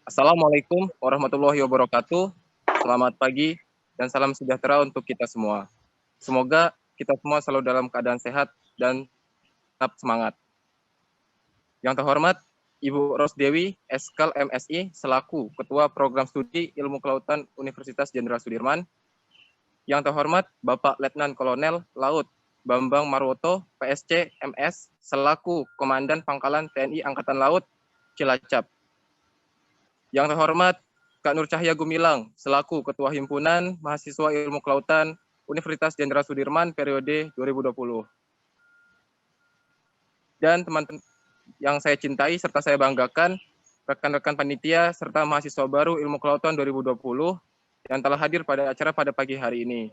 Assalamualaikum warahmatullahi wabarakatuh. Selamat pagi dan salam sejahtera untuk kita semua. Semoga kita semua selalu dalam keadaan sehat dan tetap semangat. Yang terhormat Ibu Rosdewi Eskal MSI selaku Ketua Program Studi Ilmu Kelautan Universitas Jenderal Sudirman. Yang terhormat Bapak Letnan Kolonel Laut Bambang Marwoto PSC MS selaku Komandan Pangkalan TNI Angkatan Laut Cilacap. Yang terhormat Kak Nur Cahya Gumilang selaku Ketua Himpunan Mahasiswa Ilmu Kelautan Universitas Jenderal Sudirman periode 2020. Dan teman-teman yang saya cintai serta saya banggakan, rekan-rekan panitia serta mahasiswa baru Ilmu Kelautan 2020 yang telah hadir pada acara pada pagi hari ini.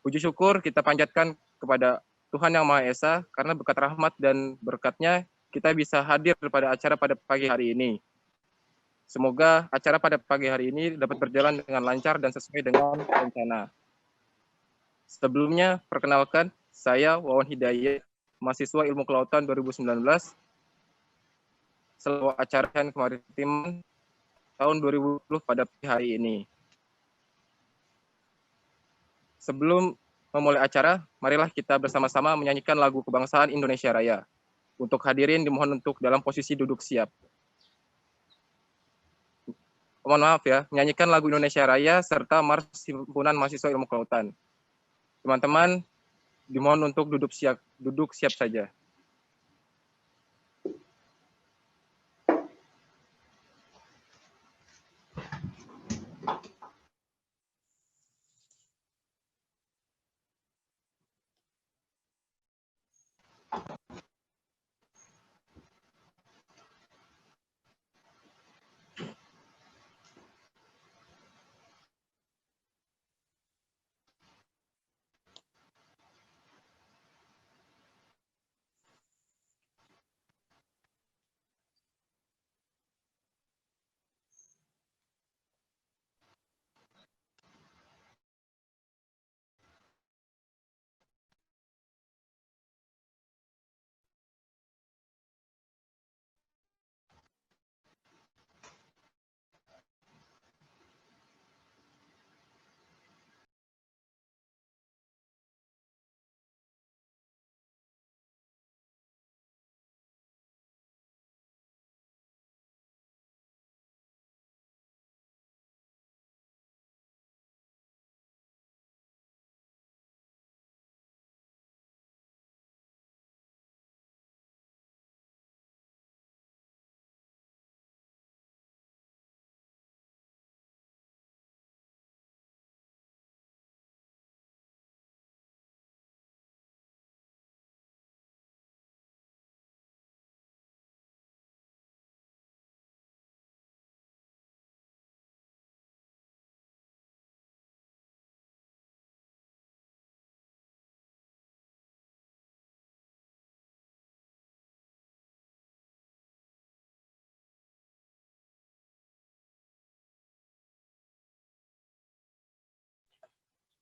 Puji syukur kita panjatkan kepada Tuhan Yang Maha Esa karena berkat rahmat dan berkatnya kita bisa hadir pada acara pada pagi hari ini. Semoga acara pada pagi hari ini dapat berjalan dengan lancar dan sesuai dengan rencana. Sebelumnya, perkenalkan, saya Wawan Hidayat, mahasiswa Ilmu Kelautan 2019, selaku acara kemaritiman tahun 2020 pada pagi hari ini. Sebelum memulai acara, marilah kita bersama-sama menyanyikan lagu kebangsaan Indonesia Raya. Untuk hadirin dimohon untuk dalam posisi duduk siap. Mohon maaf ya, menyanyikan lagu Indonesia Raya serta Mars Himpunan Mahasiswa Ilmu Kelautan. Teman-teman, dimohon untuk duduk siap saja.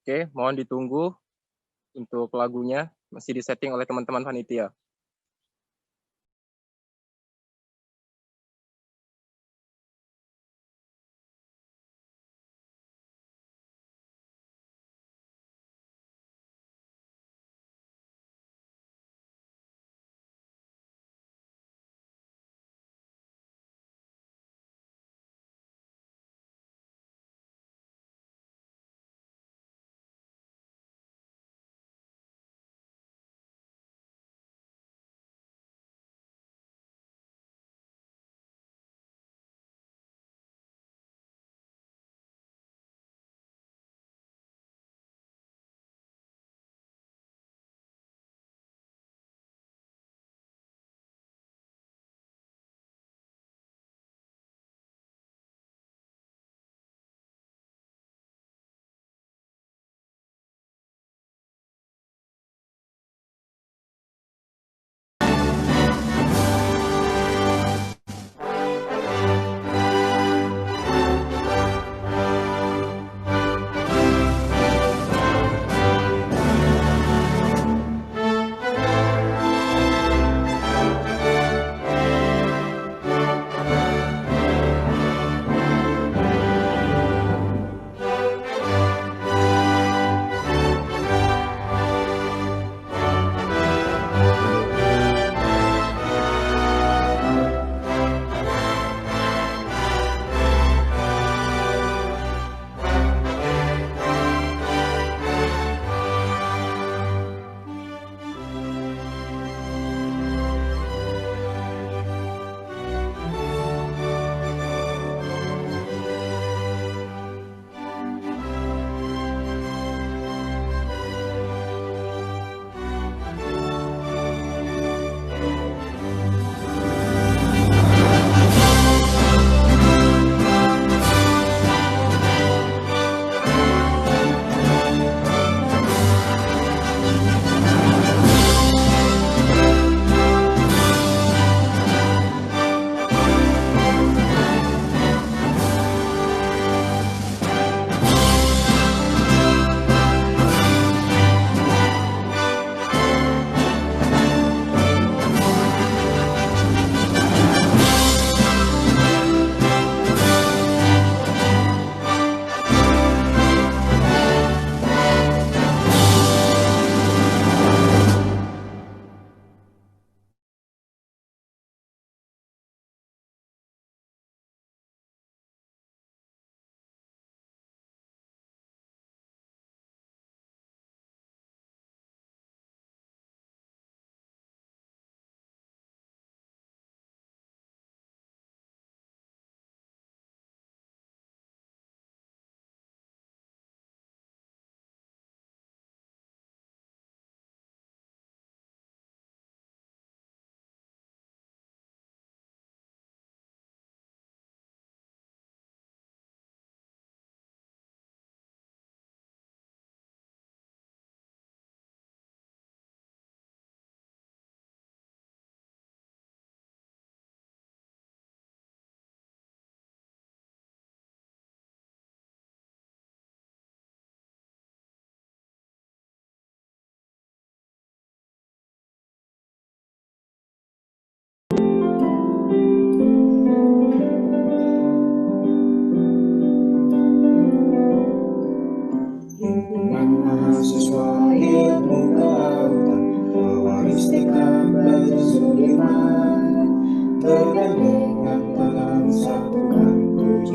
Oke, mohon ditunggu untuk lagunya masih disetting oleh teman-teman panitia.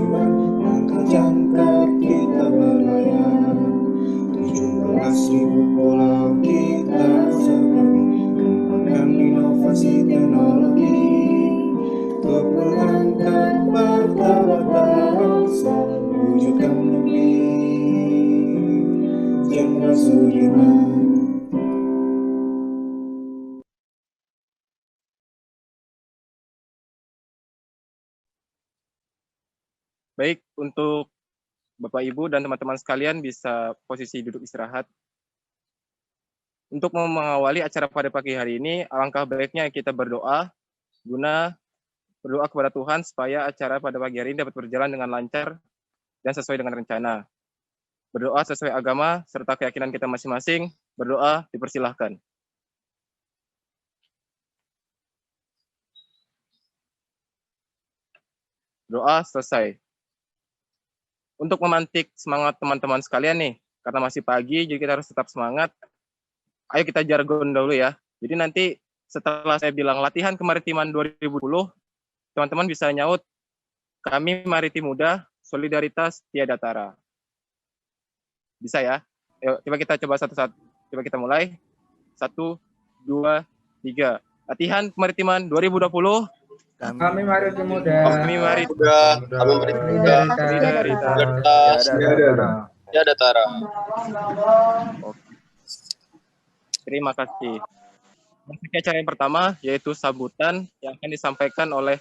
Tuhan, angkat jangkar kita berlayar. 17.000 pulau kita seberangi, kembangkan inovasi teknologi untuk mengangkat martabat bangsa, wujudkan mimpi Jenderal Sudirman. Baik, untuk Bapak Ibu dan teman-teman sekalian bisa posisi duduk istirahat. Untuk mengawali acara pada pagi hari ini, alangkah baiknya kita berdoa kepada Tuhan supaya acara pada pagi hari ini dapat berjalan dengan lancar dan sesuai dengan rencana. Berdoa sesuai agama serta keyakinan kita masing-masing. Berdoa dipersilahkan. Doa selesai. Untuk memantik semangat teman-teman sekalian nih, karena masih pagi, jadi kita harus tetap semangat. Ayo kita jargon dulu ya. Jadi nanti setelah saya bilang latihan kemaritiman 2020, teman-teman bisa nyaut, kami maritim muda, solidaritas tiada tara. Bisa ya? Ayo, coba kita coba satu-satu. Coba kita mulai. 1, 2, 3. Latihan kemaritiman 2020. Kami maritim muda. Kami maritim muda. Solidaritas tiada tara. Terima kasih. Masuk acara yang pertama yaitu sambutan yang akan disampaikan oleh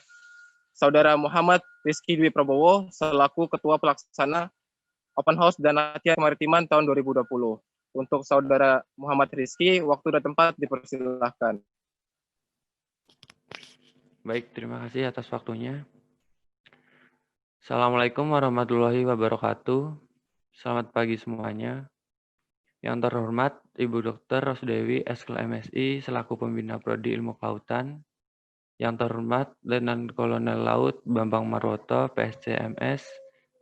Saudara Muhammad Rizky Dwi Prabowo selaku Ketua Pelaksana Open House dan Latihan Kemaritiman tahun 2020. Untuk Saudara Muhammad Rizky, waktu dan tempat dipersilahkan. Baik, terima kasih atas waktunya. Assalamualaikum warahmatullahi wabarakatuh. Selamat pagi semuanya. Yang terhormat Ibu Dr. Rosdewi Eskel MSI selaku Pembina Prodi Ilmu Kelautan. Yang terhormat Letnan Kolonel Laut Bambang Marwoto PSCMS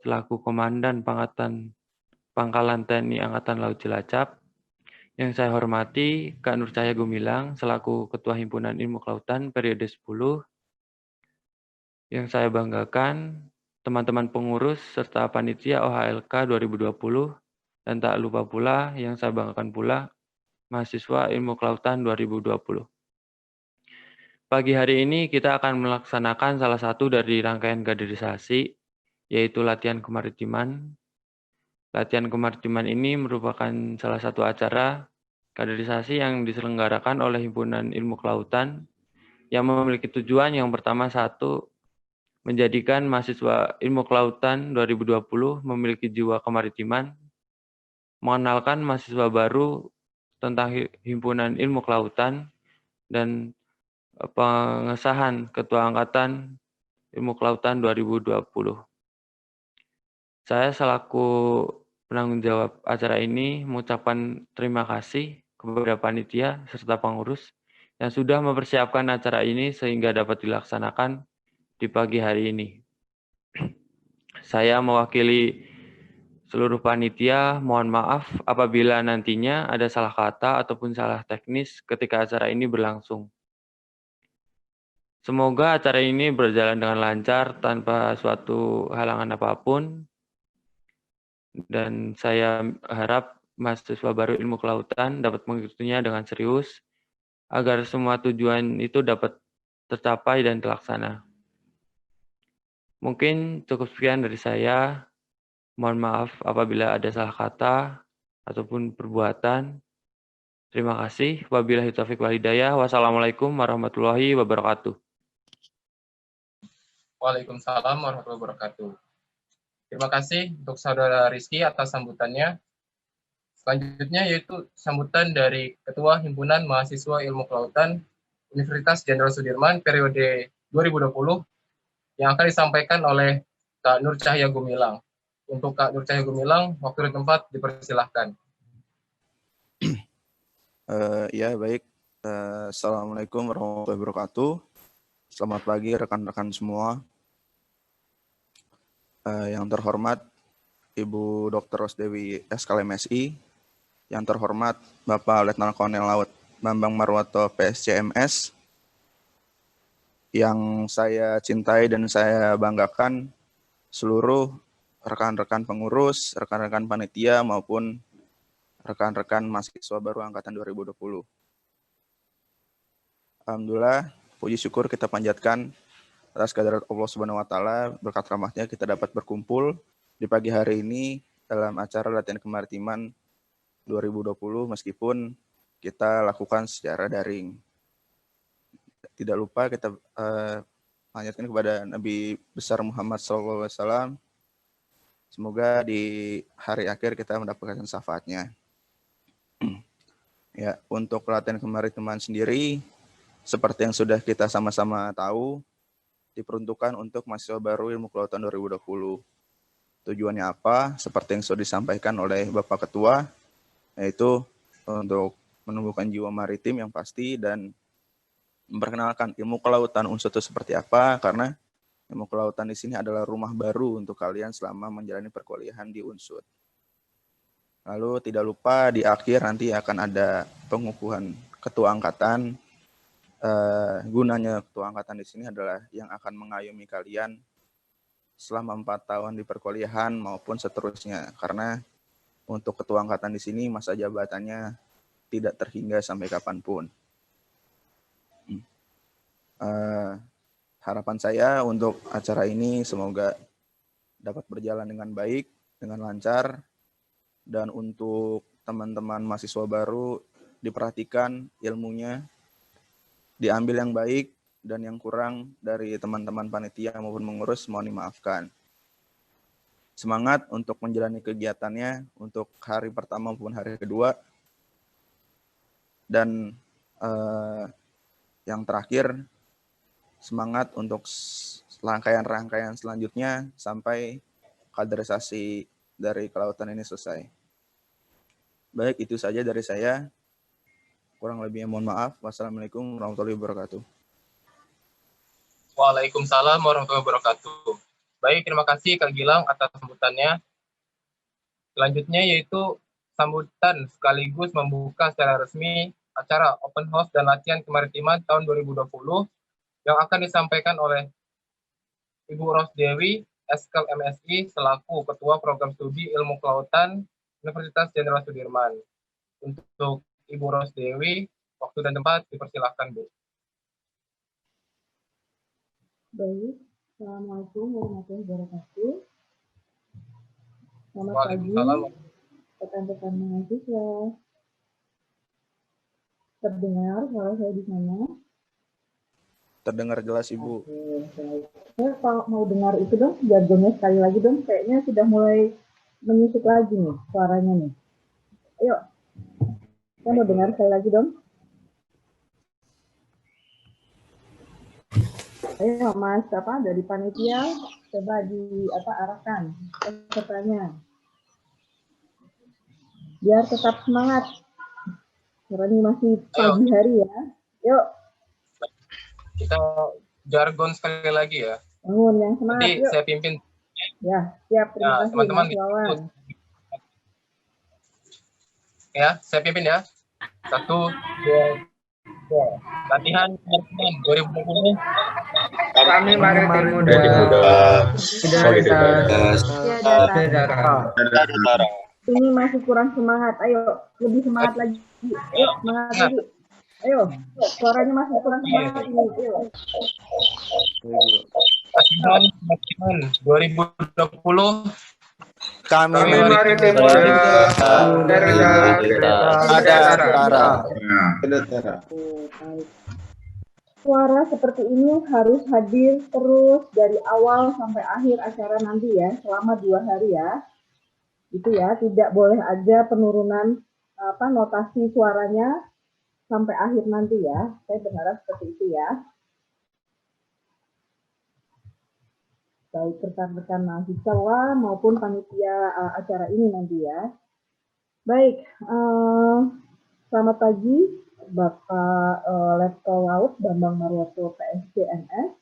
selaku Komandan Pangkalan TNI Angkatan Laut Cilacap. Yang saya hormati Kak Nur Cahya Gumilang selaku Ketua Himpunan Ilmu Kelautan periode 10. Yang saya banggakan teman-teman pengurus serta panitia OHLK 2020, dan tak lupa pula yang saya banggakan pula mahasiswa Ilmu Kelautan 2020. Pagi hari ini kita akan melaksanakan salah satu dari rangkaian kaderisasi, yaitu latihan kemaritiman. Latihan kemaritiman ini merupakan salah satu acara kaderisasi yang diselenggarakan oleh Himpunan Ilmu Kelautan yang memiliki tujuan yang pertama satu, menjadikan mahasiswa Ilmu Kelautan 2020 memiliki jiwa kemaritiman, mengenalkan mahasiswa baru tentang Himpunan Ilmu Kelautan, dan pengesahan Ketua Angkatan Ilmu Kelautan 2020. Saya selaku penanggung jawab acara ini mengucapkan terima kasih kepada panitia serta pengurus yang sudah mempersiapkan acara ini sehingga dapat dilaksanakan di pagi hari ini. Saya mewakili seluruh panitia, mohon maaf apabila nantinya ada salah kata ataupun salah teknis ketika acara ini berlangsung. Semoga acara ini berjalan dengan lancar tanpa suatu halangan apapun. Dan saya harap mahasiswa baru Ilmu Kelautan dapat mengikutinya dengan serius agar semua tujuan itu dapat tercapai dan terlaksana. Mungkin cukup sekian dari saya. Mohon maaf apabila ada salah kata ataupun perbuatan. Terima kasih. Wabillahi taufiq wal hidayah. Wassalamualaikum warahmatullahi wabarakatuh. Waalaikumsalam warahmatullahi wabarakatuh. Terima kasih untuk Saudara Rizky atas sambutannya. Selanjutnya yaitu sambutan dari Ketua Himpunan Mahasiswa Ilmu Kelautan Universitas Jenderal Sudirman periode 2020 yang akan disampaikan oleh Kak Nur Cahya Gumilang. Untuk Kak Nur Cahya Gumilang, waktu dan tempat dipersilahkan. Ya, baik. Assalamualaikum warahmatullahi wabarakatuh. Selamat pagi rekan-rekan semua. Yang terhormat Ibu Dr. Rosdewi Eskel MSI, yang terhormat Bapak Letnan Kolonel Laut Bambang Marwoto PSCMS, yang saya cintai dan saya banggakan seluruh rekan-rekan pengurus, rekan-rekan panitia, maupun rekan-rekan mahasiswa baru angkatan 2020. Alhamdulillah, puji syukur kita panjatkan atas kehadirat Allah Subhanahu wa taala, berkat rahmatnya kita dapat berkumpul di pagi hari ini dalam acara latihan kemaritiman 2020 meskipun kita lakukan secara daring. Tidak lupa kita panjatkan kepada Nabi besar Muhammad SAW. Semoga di hari akhir kita mendapatkan syafaatnya. Ya, untuk latihan kemaritiman sendiri, seperti yang sudah kita sama-sama tahu, diperuntukkan untuk mahasiswa baru Ilmu Kelautan 2020. Tujuannya apa? Seperti yang sudah disampaikan oleh Bapak Ketua, yaitu untuk menumbuhkan jiwa maritim yang pasti dan memperkenalkan ilmu kelautan unsur itu seperti apa, karena ilmu kelautan di sini adalah rumah baru untuk kalian selama menjalani perkuliahan di Unsud. Lalu tidak lupa di akhir nanti akan ada pengukuhan ketua angkatan. Gunanya ketua angkatan di sini adalah yang akan mengayomi kalian selama 4 tahun di perkuliahan maupun seterusnya, karena untuk ketua angkatan di sini masa jabatannya tidak terhingga sampai kapanpun. Harapan saya untuk acara ini semoga dapat berjalan dengan baik, dengan lancar, dan untuk teman-teman mahasiswa baru diperhatikan ilmunya, diambil yang baik, dan yang kurang dari teman-teman panitia maupun mengurus mohon dimaafkan. Semangat untuk menjalani kegiatannya untuk hari pertama maupun hari kedua. Dan yang terakhir, semangat untuk rangkaian-rangkaian selanjutnya sampai kaderisasi dari kelautan ini selesai. Baik, itu saja dari saya. Kurang lebihnya mohon maaf. Wassalamualaikum warahmatullahi wabarakatuh. Waalaikumsalam warahmatullahi wabarakatuh. Baik, terima kasih Kak Gilang atas sambutannya. Selanjutnya yaitu sambutan sekaligus membuka secara resmi acara Open House dan Latihan Kemaritiman tahun 2020 yang akan disampaikan oleh Ibu Rosdewi, Eskel MSI, selaku Ketua Program Studi Ilmu Kelautan Universitas Jenderal Sudirman. Untuk Ibu Rosdewi, waktu dan tempat dipersilahkan, Bu. Baik, Assalamualaikum warahmatullahi wabarakatuh. Selamat pagi, Waalaikumsalam. rekan-rekan mahasiswa. Terdengar suara saya di sana? Terdengar jelas, Ibu. Oke, baik. Saya kalau mau dengar itu dong, jargonnya sekali lagi dong. Kayaknya sudah mulai menyusut lagi nih suaranya nih. Ayo, saya mau dengar sekali lagi dong. Ayo Mas, dari panitia coba arahkan pesertanya biar tetap semangat. Karena ini masih pagi hari ya. Yuk. Kita jargon sekali lagi ya. Bangun yang semangat. Nanti yuk. saya pimpin. Ya, siap. Terima kasih teman-teman. Mas Wawan. Ya, saya pimpin ya. 1, 2, 3. Latihan 2020. Kami maritim muda. Solidaritas. Tiada. Ini masih kurang semangat. Ayo, lebih semangat lagi. Ayo, semangat lagi. Ayo, suaranya masih kurang semangat ini. Ayo. Latihan 2020. Kami maritim muda. Suara seperti ini harus hadir terus dari awal sampai akhir acara nanti ya, selama 2 hari ya. Itu ya, tidak boleh aja penurunan notasi suaranya sampai akhir nanti ya. Saya berharap seperti itu ya. Baik rekan-rekan mahasiswa maupun panitia acara ini nanti ya. Baik, selamat pagi Bapak Letkol Laut Bambang Marwoto PSCNS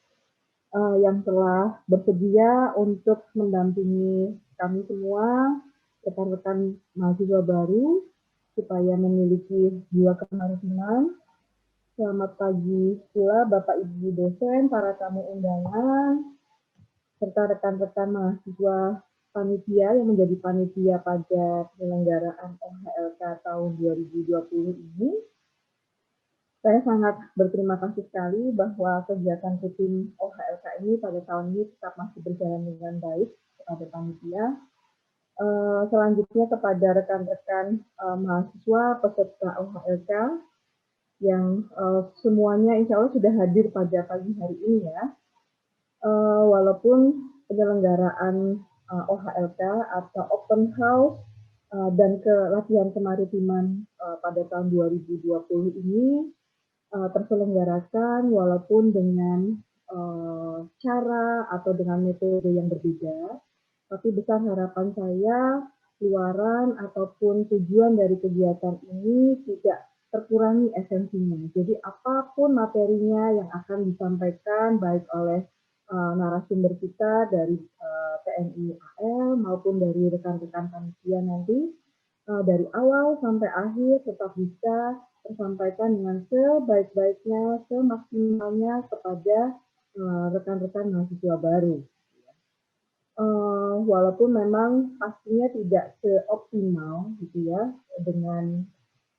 yang telah bersedia untuk mendampingi kami semua, rekan-rekan mahasiswa baru, supaya memiliki jiwa kemaritiman. Selamat pagi pula Bapak Ibu dosen, para tamu undangan. serta rekan-rekan mahasiswa panitia yang menjadi panitia pada penyelenggaraan OHLK tahun 2020 ini. Saya sangat berterima kasih sekali bahwa kegiatan rutin OHLK ini pada tahun ini tetap masih berjalan dengan baik kepada panitia. Selanjutnya kepada rekan-rekan mahasiswa peserta OHLK yang semuanya insya Allah sudah hadir pada pagi hari ini ya. Walaupun penyelenggaraan OHLK atau Open House dan latihan kemaritiman pada tahun 2020 ini terselenggarakan walaupun dengan cara atau dengan metode yang berbeda, tapi besar harapan saya luaran ataupun tujuan dari kegiatan ini tidak terkurangi esensinya. Jadi apapun materinya yang akan disampaikan baik oleh narasumber kita dari TNI AL maupun dari rekan-rekan panitia nanti dari awal sampai akhir tetap bisa tersampaikan dengan sebaik-baiknya, semaksimalnya kepada rekan-rekan mahasiswa baru. Walaupun memang pastinya tidak seoptimal gitu ya, dengan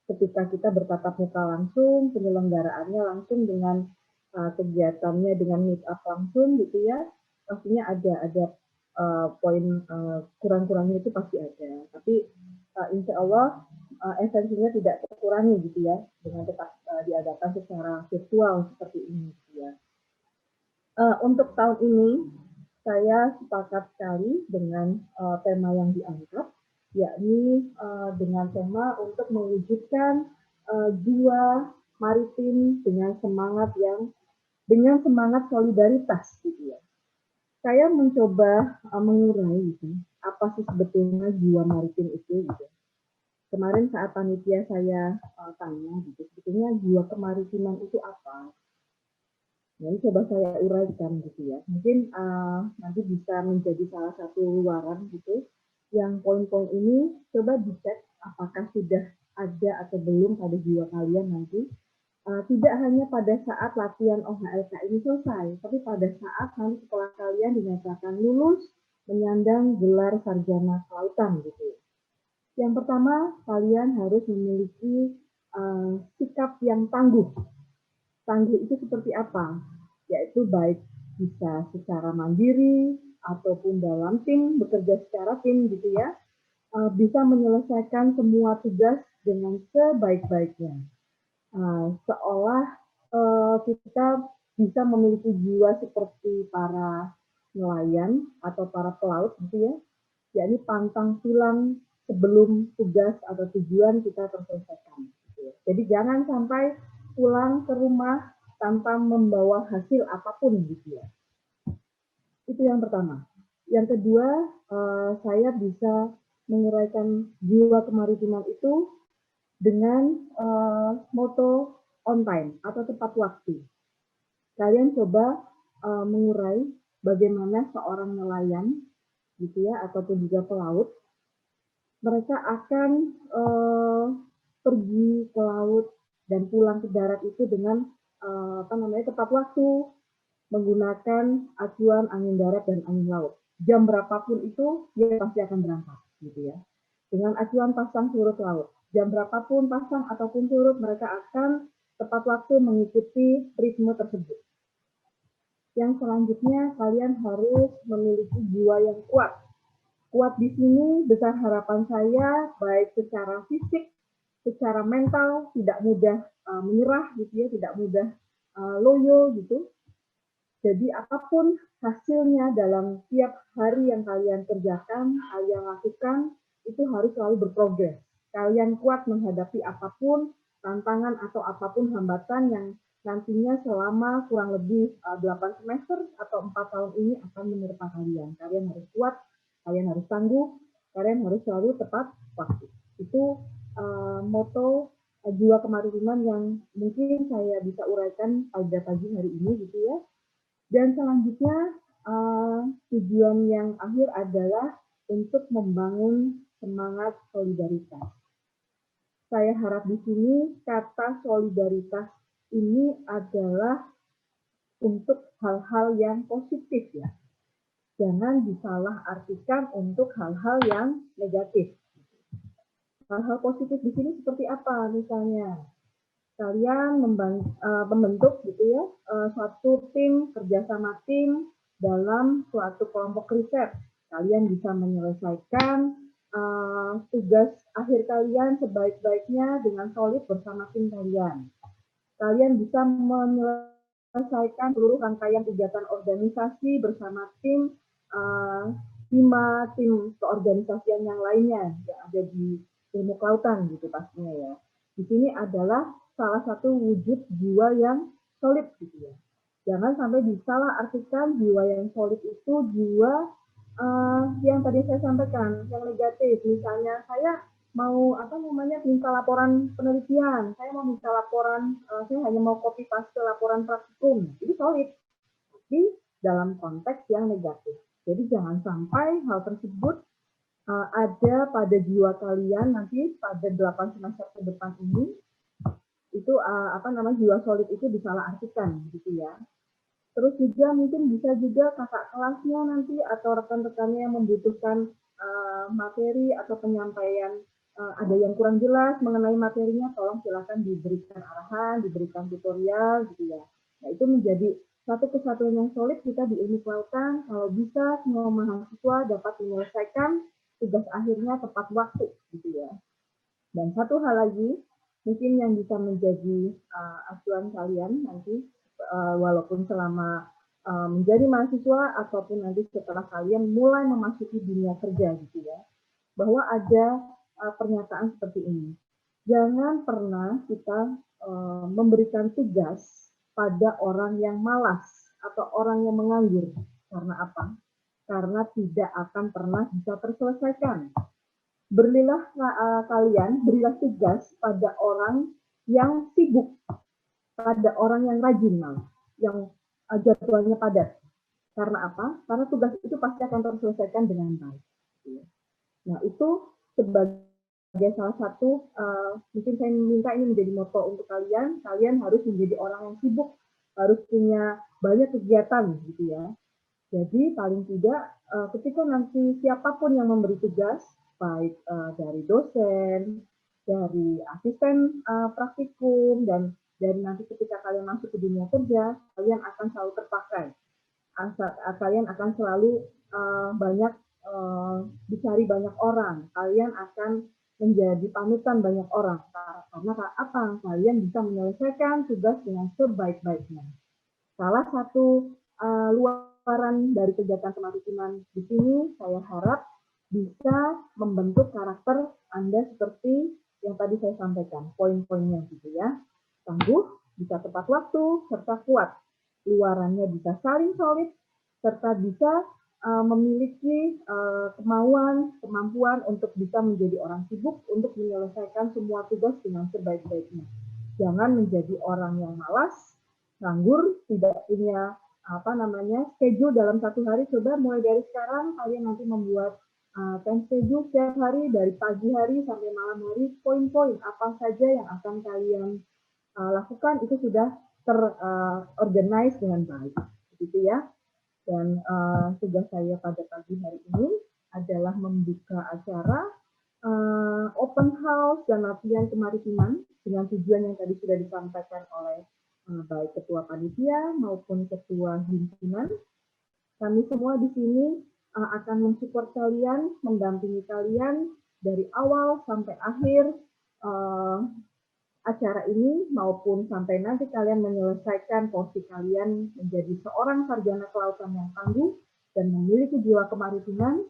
ketika kita bertatap muka langsung, penyelenggaraannya langsung dengan kegiatannya dengan meet up langsung gitu ya, pastinya ada poin kurang-kurangnya itu pasti ada. Tapi insya Allah esensinya tidak terkurangi gitu ya dengan tetap diadakan secara virtual seperti ini gitu ya. Untuk tahun ini saya sepakat sekali dengan tema yang diangkat, yakni dengan tema untuk mewujudkan jiwa maritim dengan semangat solidaritas gitu ya. Saya mencoba mengurai gitu, apa sih sebetulnya jiwa maritim itu gitu. Kemarin saat panitia saya tanya gitu, sebetulnya jiwa kemaritiman itu apa? Jadi coba saya uraikan gitu ya. Mungkin nanti bisa menjadi salah satu luaran gitu. Yang poin-poin ini coba dicek apakah sudah ada atau belum pada jiwa kalian nanti. Tidak hanya pada saat latihan OHLK ini selesai, tapi pada saat nanti setelah kalian dinyatakan lulus menyandang gelar sarjana kelautan gitu ya. Yang pertama, kalian harus memiliki sikap yang tangguh. Tangguh itu seperti apa? Yaitu baik bisa secara mandiri ataupun dalam tim, bekerja secara tim gitu ya, bisa menyelesaikan semua tugas dengan sebaik-baiknya. Seolah kita bisa memiliki jiwa seperti para nelayan atau para pelaut gitu ya, yakni pantang pulang sebelum tugas atau tujuan kita terselesaikan. Gitu ya. Jadi jangan sampai pulang ke rumah tanpa membawa hasil apapun gitu ya. Itu yang pertama. Yang kedua, saya bisa menguraikan jiwa kemaritiman itu dengan moto on time atau tepat waktu. Kalian coba mengurai bagaimana seorang nelayan gitu ya ataupun juga pelaut, mereka akan pergi ke laut dan pulang ke darat itu dengan tepat waktu, menggunakan acuan angin darat dan angin laut. Jam berapapun itu dia pasti akan berangkat gitu ya. Dengan acuan pasang surut laut. Jam berapapun pasang ataupun surut mereka akan tepat waktu mengikuti ritme tersebut. Yang selanjutnya kalian harus memiliki jiwa yang kuat. Kuat di sini besar harapan saya baik secara fisik, secara mental, tidak mudah menyerah gitu ya, tidak mudah loyo gitu. Jadi apapun hasilnya dalam tiap hari yang kalian kerjakan, kalian lakukan, itu harus selalu berprogres. Kalian kuat menghadapi apapun, tantangan atau apapun hambatan yang nantinya selama kurang lebih 8 semester atau 4 tahun ini akan menerpa kalian. Kalian harus kuat, kalian harus tangguh, kalian harus selalu tepat waktu. Itu moto jiwa kemaritiman yang mungkin saya bisa uraikan pada pagi hari ini gitu ya. Dan selanjutnya tujuan yang akhir adalah untuk membangun semangat solidaritas. Saya harap di sini kata solidaritas ini adalah untuk hal-hal yang positif ya. jangan disalahartikan untuk hal-hal yang negatif. Hal-hal positif di sini seperti apa? Misalnya, kalian membentuk gitu ya, suatu tim, kerjasama tim dalam suatu kelompok riset. Kalian bisa menyelesaikan tugas akhir kalian sebaik-baiknya dengan solid bersama tim kalian. Kalian bisa menyelesaikan seluruh rangkaian kegiatan organisasi bersama tim, 5 tim keorganisasian yang lainnya yang ada di ilmu kelautan gitu pastinya ya. Di sini adalah salah satu wujud jiwa yang solid gitu ya. Jangan sampai disalahartikan jiwa yang solid itu jiwa yang tadi saya sampaikan, yang negatif. Misalnya saya mau minta laporan penelitian, saya mau minta laporan, saya hanya mau copy paste laporan praktikum, itu solid. Tapi dalam konteks yang negatif. Jadi jangan sampai hal tersebut ada pada jiwa kalian nanti pada 8 semester ke depan ini, itu jiwa solid itu disalahartikan gitu ya. Terus juga mungkin bisa juga kakak kelasnya nanti atau rekan-rekannya yang membutuhkan materi atau penyampaian ada yang kurang jelas mengenai materinya, tolong silakan diberikan arahan, diberikan tutorial gitu ya. Nah itu menjadi satu kesatuan yang solid kita di ilmu kelautan. Kalau bisa semua mahasiswa dapat menyelesaikan tugas akhirnya tepat waktu gitu ya. Dan satu hal lagi mungkin yang bisa menjadi acuan kalian nanti walaupun selama menjadi mahasiswa ataupun nanti setelah kalian mulai memasuki dunia kerja gitu ya, bahwa ada pernyataan seperti ini. Jangan pernah kita memberikan tugas pada orang yang malas atau orang yang menganggur. Karena apa? Karena tidak akan pernah bisa terselesaikan. Berilah berilah tugas pada orang yang sibuk, pada orang yang rajin malah, yang jadwalnya padat. Karena apa? Karena tugas itu pasti akan terselesaikan dengan baik. Nah itu sebagai salah satu, mungkin saya minta ini menjadi moto untuk kalian. Kalian harus menjadi orang yang sibuk, harus punya banyak kegiatan gitu ya. Jadi paling tidak ketika nanti siapapun yang memberi tugas, baik dari dosen, dari asisten praktikum, dan dari nanti ketika kalian masuk ke dunia kerja, kalian akan selalu terpakai. Kalian akan selalu dicari banyak orang. Kalian akan menjadi panutan banyak orang. Karena apa? Kalian bisa menyelesaikan tugas dengan sebaik-baiknya. Salah satu luaran dari kegiatan kemaritiman di sini, saya harap bisa membentuk karakter Anda seperti yang tadi saya sampaikan, poin-poinnya gitu ya. Tangguh, bisa tepat waktu, serta kuat. Luarannya bisa saling solid, serta bisa memiliki kemampuan untuk bisa menjadi orang sibuk untuk menyelesaikan semua tugas dengan sebaik-baiknya. Jangan menjadi orang yang malas, nganggur, tidak punya schedule dalam satu hari. Coba mulai dari sekarang kalian nanti membuat time schedule setiap hari dari pagi hari sampai malam hari, poin-poin apa saja yang akan kalian lakukan itu sudah terorganize dengan baik, gitu ya. Dan tugas saya pada pagi hari ini adalah membuka acara open house dan latihan kemaritiman dengan tujuan yang tadi sudah disampaikan oleh baik ketua panitia maupun ketua himpunan. Kami semua di sini akan mensupport kalian, mendampingi kalian dari awal sampai akhir acara ini maupun sampai nanti kalian menyelesaikan porsi kalian menjadi seorang sarjana kelautan yang tangguh dan memiliki jiwa kemaritiman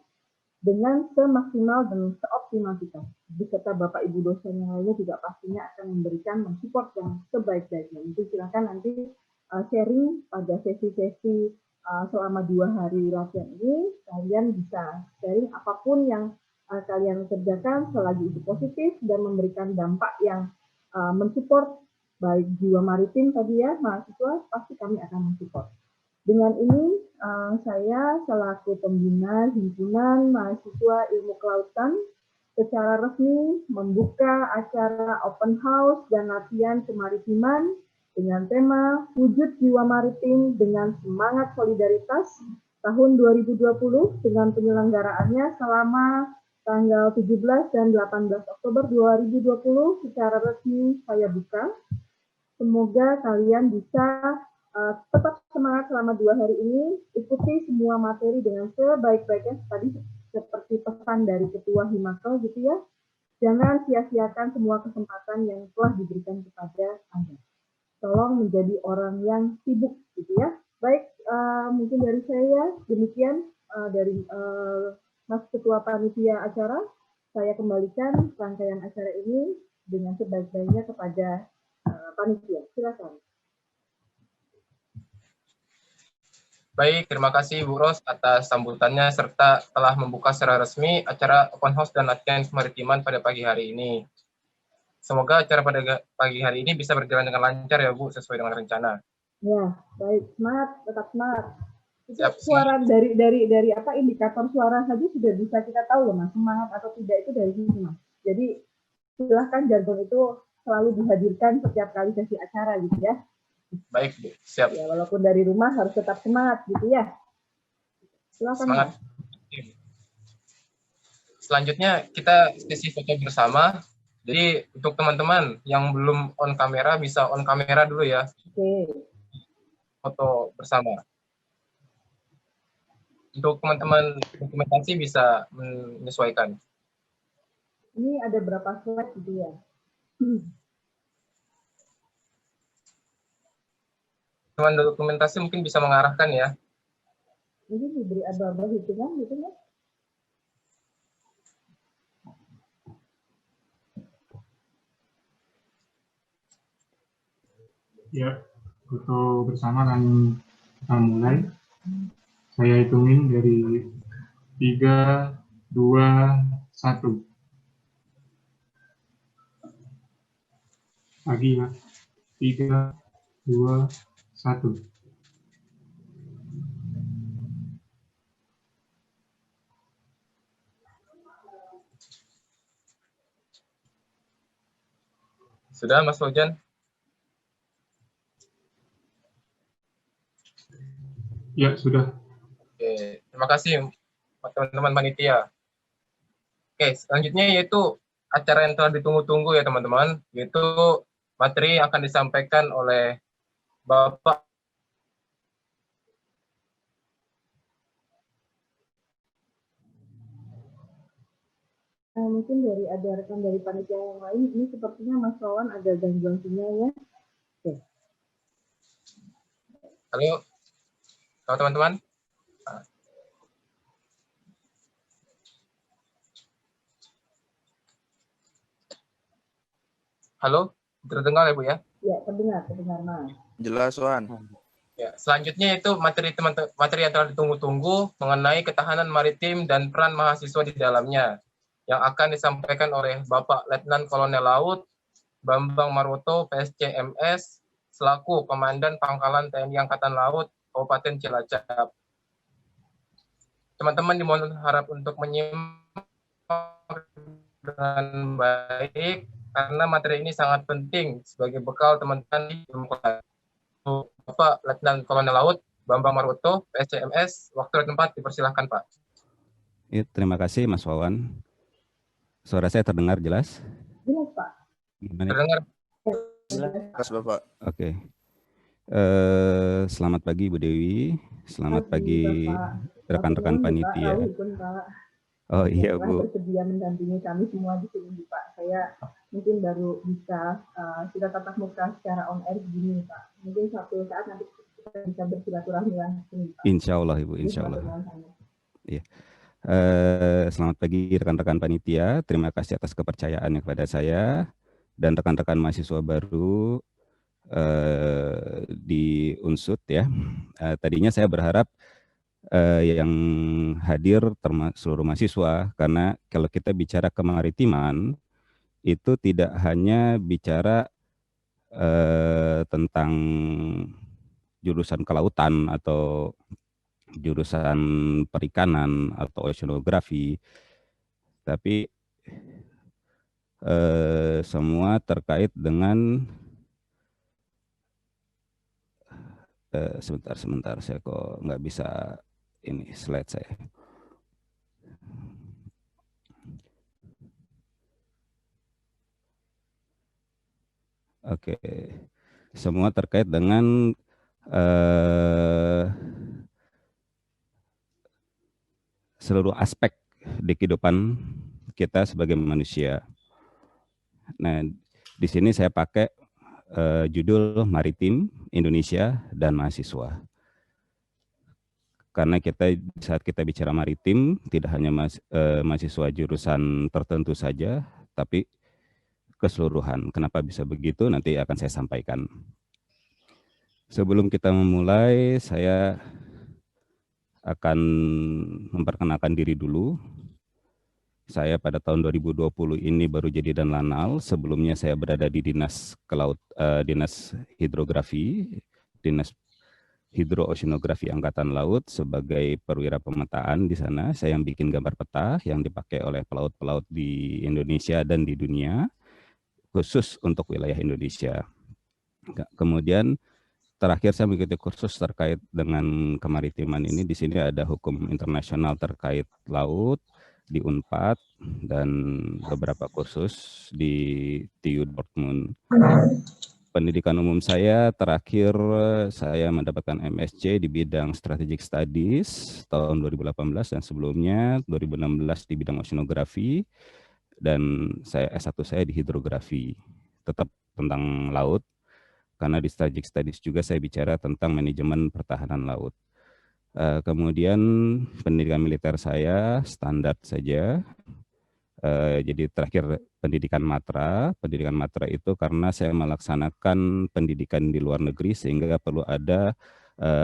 dengan semaksimal dan seoptimal kita. Beserta Bapak Ibu dosen yang lainnya juga pastinya akan memberikan mensupport yang sebaik-baiknya. Itu silakan nanti sharing pada sesi-sesi selama 2 hari latihan ini. Kalian bisa sharing apapun yang kalian kerjakan selagi itu positif dan memberikan dampak yang mensupport baik jiwa maritim tadi ya, mahasiswa, pasti kami akan mensupport. Dengan ini saya selaku pembina himpunan mahasiswa ilmu kelautan secara resmi membuka acara open house dan latihan kemaritiman dengan tema wujud jiwa maritim dengan semangat solidaritas tahun 2020 dengan penyelenggaraannya selama tanggal 17 dan 18 Oktober 2020 secara resmi saya buka. Semoga kalian bisa tetap semangat selama 2 hari ini, ikuti semua materi dengan sebaik-baiknya tadi seperti pesan dari Ketua Himakel gitu ya. Jangan sia-siakan semua kesempatan yang telah diberikan kepada Anda. Tolong menjadi orang yang sibuk gitu ya. Baik, mungkin dari saya demikian dari Mas Ketua Panitia Acara. Saya kembalikan rangkaian acara ini dengan sebaik-baiknya kepada panitia. Silakan. Baik, terima kasih Bu Ros atas sambutannya serta telah membuka secara resmi acara open house dan latihan kemaritiman pada pagi hari ini. Semoga acara pada pagi hari ini bisa berjalan dengan lancar ya Bu, sesuai dengan rencana. Ya, baik, semangat, tetap semangat. Itu Siap. suara dari apa indikator suara saja sudah bisa kita tahu loh Mas, semangat atau tidak itu dari sini Mas. Jadi silahkan jargon itu selalu dihadirkan setiap kali sesi acara gitu ya. Baik Bu, siap. Ya, walaupun dari rumah harus tetap semangat gitu ya. Silakan Semangat. Mas. Selanjutnya kita sesi foto bersama. Jadi untuk teman-teman yang belum on kamera bisa on kamera dulu ya. Oke. Foto bersama. Untuk teman-teman dokumentasi bisa menyesuaikan. Ini ada berapa slide gitu ya? Teman dokumentasi mungkin bisa mengarahkan ya. Ini diberi aba-aba hitungan gitu ya? Ya, foto bersama akan kita mulai. Saya hitungin dari 3, 2, 1. Lagi ya. 3, 2, 1. Sudah Mas Fauzan? Ya, sudah. Oke, terima kasih teman-teman panitia. Oke, selanjutnya yaitu acara yang telah ditunggu-tunggu ya teman-teman, yaitu materi yang akan disampaikan oleh Bapak Mungkin ada rekan dari panitia yang lain, ini sepertinya Mas Wawan ada gangguan sinyal ya. Oke. Halo teman-teman. Halo, terdengar ya Bu ya? Ya, terdengar Mas. Jelas, Wan. Ya, selanjutnya itu materi yang telah ditunggu-tunggu mengenai ketahanan maritim dan peran mahasiswa di dalamnya yang akan disampaikan oleh Bapak Letnan Kolonel Laut Bambang Maroto, PSCMS, selaku Komandan Pangkalan TNI Angkatan Laut Kabupaten Cilacap. Teman-teman dimohon harap untuk menyimak dengan baik karena materi ini sangat penting sebagai bekal teman-teman di Bapak Letnan Kolonel Laut Bambang Maroto, PSCMS, waktu dan tempat dipersilahkan Pak. Ya, terima kasih Mas Wawan. Suara saya terdengar jelas? Jelas Pak. Gimana? Terdengar. Jelas, Bapak. Oke. Selamat pagi Bu Dewi, selamat pagi rekan-rekan panitia. Oh iya Bu. Bersedia mendampingi kami semua di sini Pak. Saya mungkin baru bisa kita tatap muka secara on air begini Pak. Mungkin suatu saat nanti kita bisa bersilaturahmi langsung Pak. Insya Allah Ibu, insya Allah. Iya. Selamat pagi rekan-rekan panitia. Terima kasih atas kepercayaannya kepada saya dan rekan-rekan mahasiswa baru di Unsud ya. Tadinya saya berharap yang hadir termasuk seluruh mahasiswa, karena kalau kita bicara kemaritiman itu tidak hanya bicara tentang jurusan kelautan atau jurusan perikanan atau oceanografi, tapi semua terkait dengan sebentar saya kok nggak bisa ini slide saya. Oke, semua terkait dengan seluruh aspek di kehidupan kita sebagai manusia. Nah, di sini saya pakai judul Maritim Indonesia dan Mahasiswa. Karena saat kita bicara maritim, tidak hanya mahasiswa jurusan tertentu saja, tapi keseluruhan. Kenapa bisa begitu? Nanti akan saya sampaikan. Sebelum kita memulai, saya akan memperkenalkan diri dulu. Saya pada tahun 2020 ini baru jadi dan lanal. Sebelumnya saya berada di Dinas Hidrografi, Dinas Hidrooceanografi Angkatan Laut sebagai perwira pemetaan di sana. Saya yang bikin gambar peta yang dipakai oleh pelaut-pelaut di Indonesia dan di dunia, khusus untuk wilayah Indonesia. Kemudian terakhir saya mengikuti kursus terkait dengan kemaritiman ini. Di sini ada hukum internasional terkait laut di UNPAD dan beberapa kursus di TU Dortmund. Pendidikan umum saya terakhir saya mendapatkan MSc di bidang Strategic Studies tahun 2018 dan sebelumnya 2016 di bidang oceanografi, dan S1 saya di hidrografi, tetap tentang laut, karena di Strategic Studies juga saya bicara tentang manajemen pertahanan laut. Kemudian pendidikan militer saya standar saja. Jadi terakhir pendidikan matra. Pendidikan matra itu karena saya melaksanakan pendidikan di luar negeri sehingga perlu ada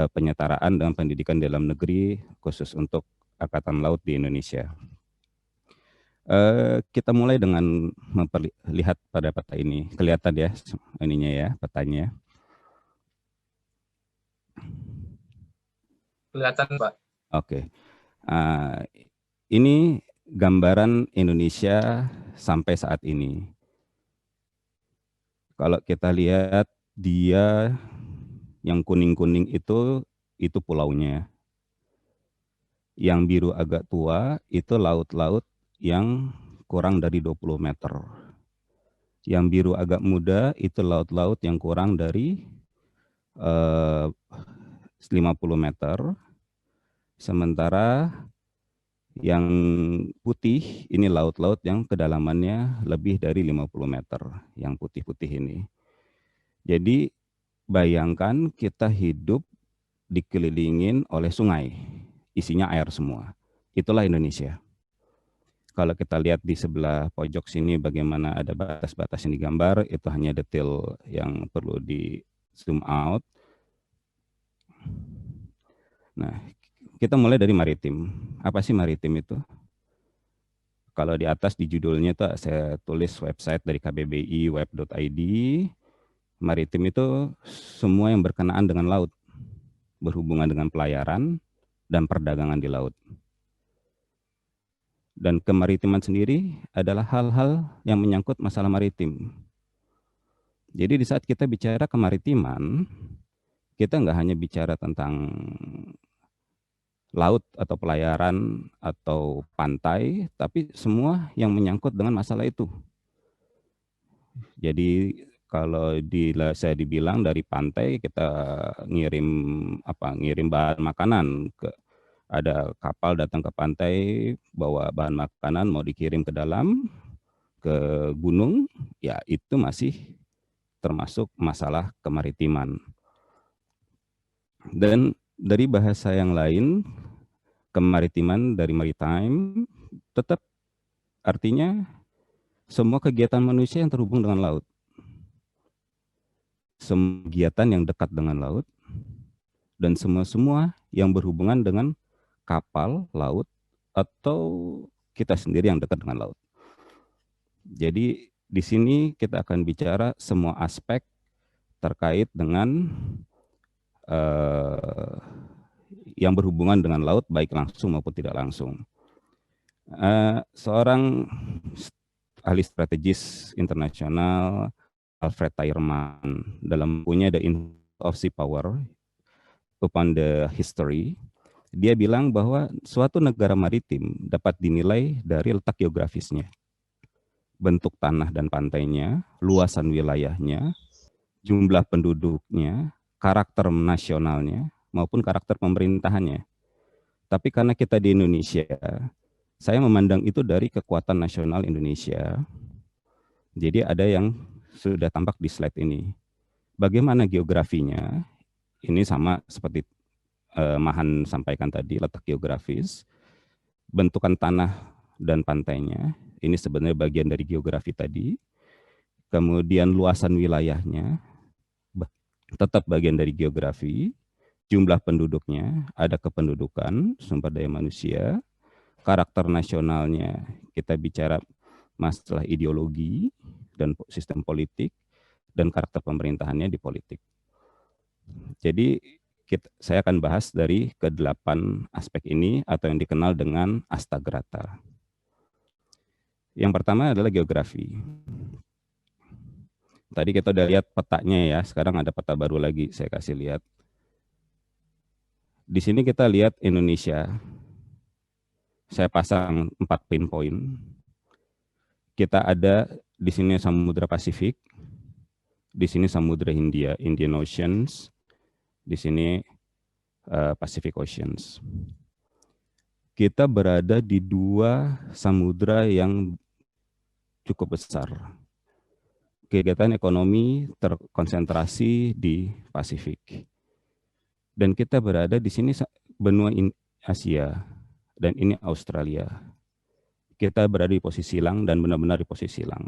penyetaraan dengan pendidikan dalam negeri khusus untuk Angkatan Laut di Indonesia. Kita mulai dengan melihat pada peta ini. Kelihatan ya ininya ya, petanya. Kelihatan, Pak. Oke. Ini gambaran Indonesia sampai saat ini. Kalau kita lihat dia yang kuning-kuning itu pulaunya. Yang biru agak tua itu laut-laut yang kurang dari 20 meter. Yang biru agak muda itu laut-laut yang kurang dari 50 meter. Sementara yang putih ini laut-laut yang kedalamannya lebih dari 50 meter, yang putih-putih ini. Jadi bayangkan kita hidup dikelilingin oleh sungai, isinya air semua. Itulah Indonesia. Kalau kita lihat di sebelah pojok sini bagaimana ada batas-batas yang digambar, itu hanya detail yang perlu di zoom out. Nah, kita mulai dari maritim. Apa sih maritim itu? Kalau di atas di judulnya itu saya tulis website dari KBBI web.id. Maritim itu semua yang berkenaan dengan laut, berhubungan dengan pelayaran dan perdagangan di laut. Dan kemaritiman sendiri adalah hal-hal yang menyangkut masalah maritim. Jadi di saat kita bicara kemaritiman, kita nggak hanya bicara tentang laut atau pelayaran atau pantai, tapi semua yang menyangkut dengan masalah itu. Jadi kalau saya dibilang dari pantai kita ngirim bahan makanan ada kapal datang ke pantai bawa bahan makanan mau dikirim ke gunung, ya itu masih termasuk masalah kemaritiman. Dan dari bahasa yang lain, kemaritiman dari maritime tetap artinya semua kegiatan manusia yang terhubung dengan laut. Semua kegiatan yang dekat dengan laut dan semua yang berhubungan dengan kapal laut atau kita sendiri yang dekat dengan laut. Jadi di sini kita akan bicara semua aspek terkait dengan yang berhubungan dengan laut, baik langsung maupun tidak langsung. Seorang ahli strategis internasional, Alfred Tyerman, dalam bukunya The Influence of Sea Power Upon the History, Dia bilang bahwa suatu negara maritim dapat dinilai dari letak geografisnya, bentuk tanah dan pantainya, luasan wilayahnya, jumlah penduduknya, karakter nasionalnya, maupun karakter pemerintahannya. Tapi karena kita di Indonesia, saya memandang itu dari kekuatan nasional Indonesia. Jadi ada yang sudah tampak di slide ini. Bagaimana geografinya? Ini sama seperti Mahan sampaikan tadi, letak geografis, bentukan tanah dan pantainya, ini sebenarnya bagian dari geografi tadi. Kemudian luasan wilayahnya, tetap bagian dari geografi. Jumlah penduduknya, ada kependudukan, sumber daya manusia, karakter nasionalnya, kita bicara masalah ideologi dan sistem politik, dan karakter pemerintahannya di politik. Jadi saya akan bahas dari ke-8 aspek ini atau yang dikenal dengan astagrata. Yang pertama adalah geografi. Tadi kita udah lihat petanya ya, sekarang ada peta baru lagi saya kasih lihat. Di sini kita lihat Indonesia. Saya pasang 4 pinpoint. Kita ada di sini Samudra Pasifik, di sini Samudra Hindia, Indian Oceans, di sini Pacific Oceans. Kita berada di 2 samudra yang cukup besar. Kegiatan ekonomi terkonsentrasi di Pasifik. Dan kita berada di sini benua Asia, dan ini Australia. Kita berada di posisi silang dan benar-benar di posisi silang.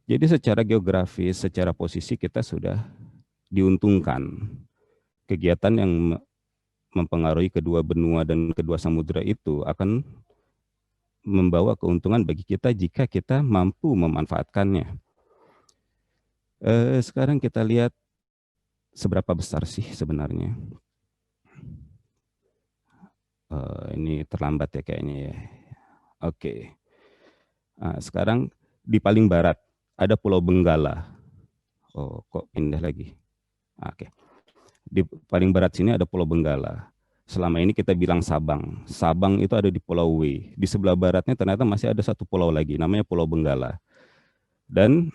Jadi secara geografis, secara posisi kita sudah diuntungkan. Kegiatan yang mempengaruhi kedua benua dan kedua samudra itu akan membawa keuntungan bagi kita jika kita mampu memanfaatkannya. Sekarang kita lihat seberapa besar sih sebenarnya. Ini terlambat ya kayaknya ya. Oke. Sekarang di paling barat ada Pulau Benggala. Oh, kok pindah lagi? Oke. Di paling barat sini ada Pulau Benggala. Selama ini kita bilang Sabang. Sabang itu ada di Pulau W. Di sebelah baratnya ternyata masih ada satu pulau lagi, namanya Pulau Benggala. Dan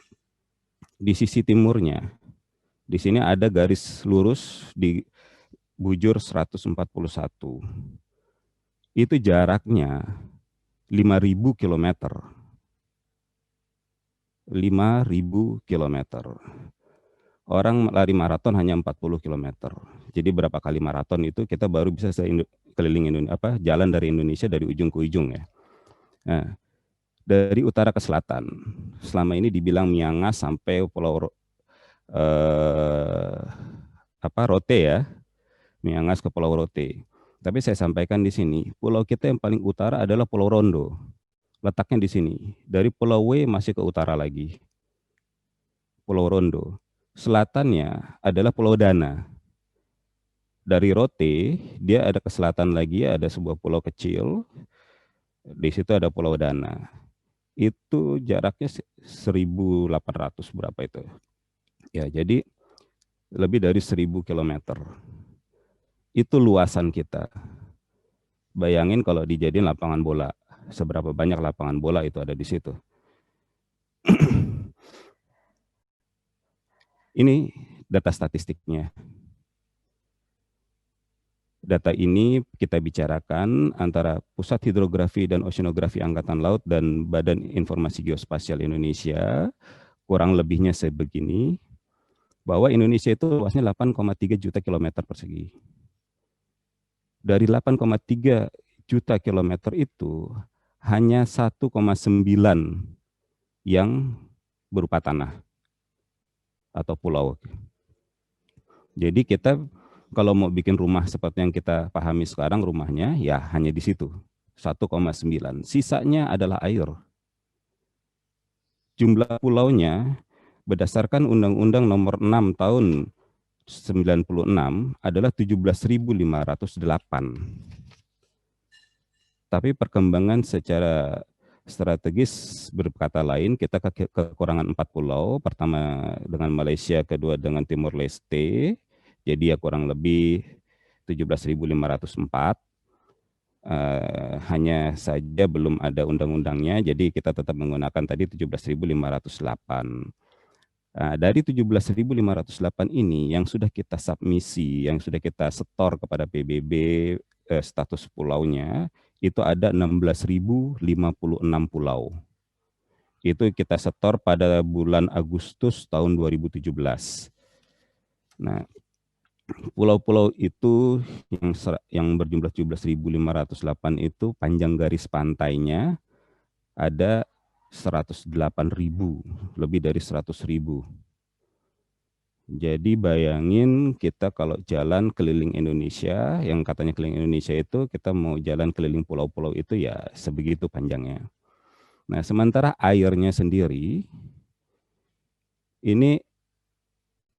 di sisi timurnya, di sini ada garis lurus di bujur 141. Itu jaraknya 5.000 kilometer. 5.000 kilometer. Orang lari maraton hanya 40 kilometer. Jadi berapa kali maraton itu kita baru bisa keliling Indonesia, jalan dari Indonesia dari ujung ke ujung ya. Nah, dari utara ke selatan, selama ini dibilang Miangas sampai Pulau Rote ya, Miangas ke Pulau Rote. Tapi saya sampaikan di sini, pulau kita yang paling utara adalah Pulau Rondo. Letaknya di sini. Dari Pulau W masih ke utara lagi. Pulau Rondo. Selatannya adalah Pulau Dana. Dari Rote, dia ada ke selatan lagi, ada sebuah pulau kecil. Di situ ada Pulau Dana. Itu jaraknya 1.800 berapa itu. Ya, jadi lebih dari 1.000 kilometer. Itu luasan kita. Bayangin kalau dijadiin lapangan bola. Seberapa banyak lapangan bola itu ada di situ. Ini data statistiknya. Data ini kita bicarakan antara Pusat Hidrografi dan Oceanografi Angkatan Laut dan Badan Informasi Geospasial Indonesia. Kurang lebihnya sebegini. Bahwa Indonesia itu luasnya 8,3 juta kilometer persegi. Dari 8,3 juta kilometer itu hanya 1,9 yang berupa tanah atau pulau. Jadi kita kalau mau bikin rumah seperti yang kita pahami sekarang rumahnya ya hanya di situ 1,9. Sisanya adalah air. Jumlah pulaunya berdasarkan Undang-Undang Nomor 6 Tahun 96 adalah 17.508. Tapi perkembangan secara strategis berkata lain, kita kekurangan 4 pulau. Pertama dengan Malaysia, kedua dengan Timor Leste. Jadi ya kurang lebih 17.504. Hanya saja belum ada undang-undangnya, jadi kita tetap menggunakan tadi 17.508. Dari 17.508 ini yang sudah kita submisi, yang sudah kita setor kepada PBB status pulaunya, itu ada 16.056 pulau. Itu kita setor pada bulan Agustus tahun 2017. Nah, pulau-pulau itu yang berjumlah 17.508 itu panjang garis pantainya ada 108.000, lebih dari 100.000. Jadi bayangin kita kalau jalan keliling Indonesia, yang katanya keliling Indonesia itu kita mau jalan keliling pulau-pulau itu ya sebegitu panjangnya. Nah, sementara airnya sendiri ini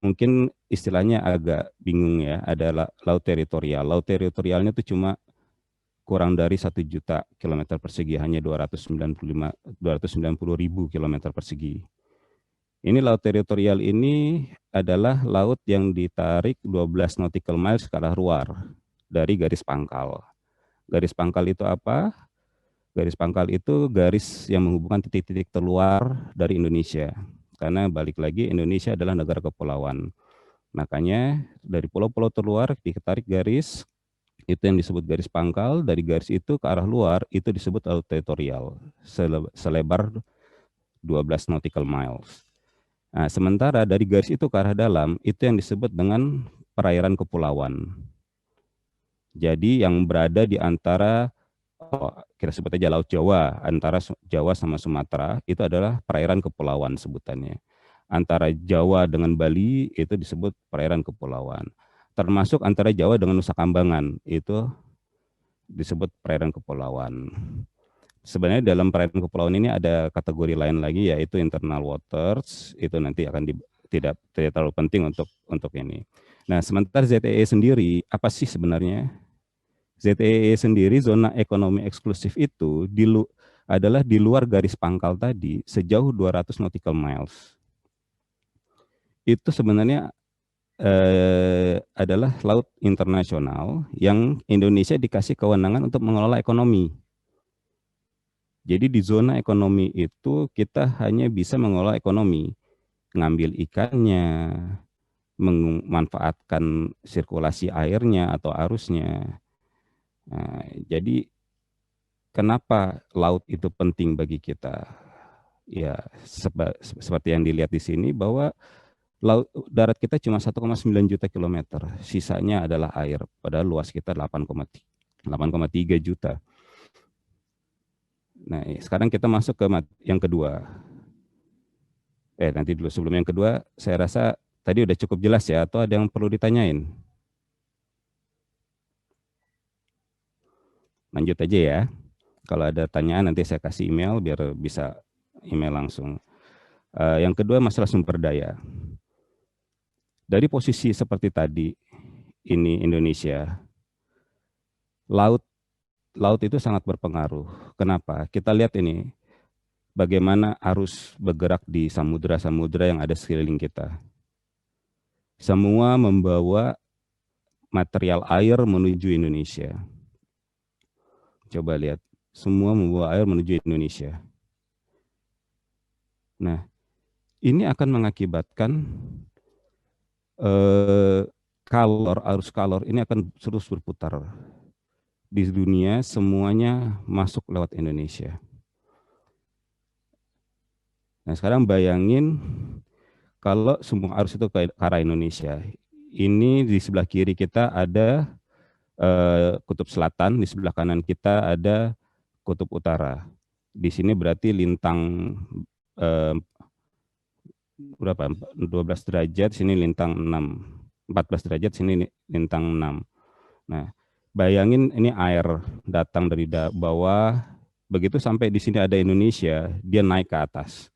mungkin istilahnya agak bingung ya, ada laut teritorial. Laut teritorialnya itu cuma kurang dari 1 juta kilometer persegi, hanya 290.000 kilometer persegi. Ini laut teritorial ini adalah laut yang ditarik 12 nautical miles ke arah luar dari garis pangkal. Garis pangkal itu apa? Garis pangkal itu garis yang menghubungkan titik-titik terluar dari Indonesia. Karena balik lagi Indonesia adalah negara kepulauan. Makanya dari pulau-pulau terluar ditarik garis, itu yang disebut garis pangkal. Dari garis itu ke arah luar itu disebut laut teritorial, selebar 12 nautical miles. Nah, sementara dari garis itu ke arah dalam itu yang disebut dengan perairan kepulauan. Jadi yang berada di antara, kita sebut aja Laut Jawa, antara Jawa sama Sumatera itu adalah perairan kepulauan sebutannya. Antara Jawa dengan Bali itu disebut perairan kepulauan. Termasuk antara Jawa dengan Nusa Kambangan itu disebut perairan kepulauan. Sebenarnya dalam perairan kepulauan ini ada kategori lain lagi, yaitu internal waters. Itu nanti akan tidak terlalu penting untuk ini. Nah, sementara ZEE sendiri apa sih sebenarnya? ZEE sendiri zona ekonomi eksklusif itu adalah di luar garis pangkal tadi sejauh 200 nautical miles. Itu sebenarnya adalah laut internasional yang Indonesia dikasih kewenangan untuk mengelola ekonomi. Jadi di zona ekonomi itu kita hanya bisa mengelola ekonomi, ngambil ikannya, memanfaatkan sirkulasi airnya atau arusnya. Nah, jadi kenapa laut itu penting bagi kita? Ya, seperti yang dilihat di sini bahwa darat kita cuma 1,9 juta kilometer, sisanya adalah air, padahal luas kita 8,3 juta. Nah, sekarang kita masuk ke yang kedua. Nanti dulu sebelum yang kedua, saya rasa tadi udah cukup jelas ya, atau ada yang perlu ditanyain? Lanjut aja ya. Kalau ada tanyaan nanti saya kasih email biar bisa email langsung. Yang kedua masalah sumber daya. Dari posisi seperti tadi, ini Indonesia, laut itu sangat berpengaruh. Kenapa? Kita lihat ini, bagaimana arus bergerak di samudra-samudra yang ada sekeliling kita. Semua membawa material air menuju Indonesia. Coba lihat, semua membawa air menuju Indonesia. Nah, ini akan mengakibatkan arus kalor ini akan terus berputar. Di dunia semuanya masuk lewat Indonesia. Nah, sekarang bayangin kalau semua arus itu ke arah Indonesia. Ini di sebelah kiri kita ada kutub selatan, di sebelah kanan kita ada kutub utara. Di sini berarti lintang berapa? 12 derajat, sini lintang 6. 14 derajat, sini lintang 6. Nah, bayangin ini air datang dari bawah, begitu sampai di sini ada Indonesia, dia naik ke atas.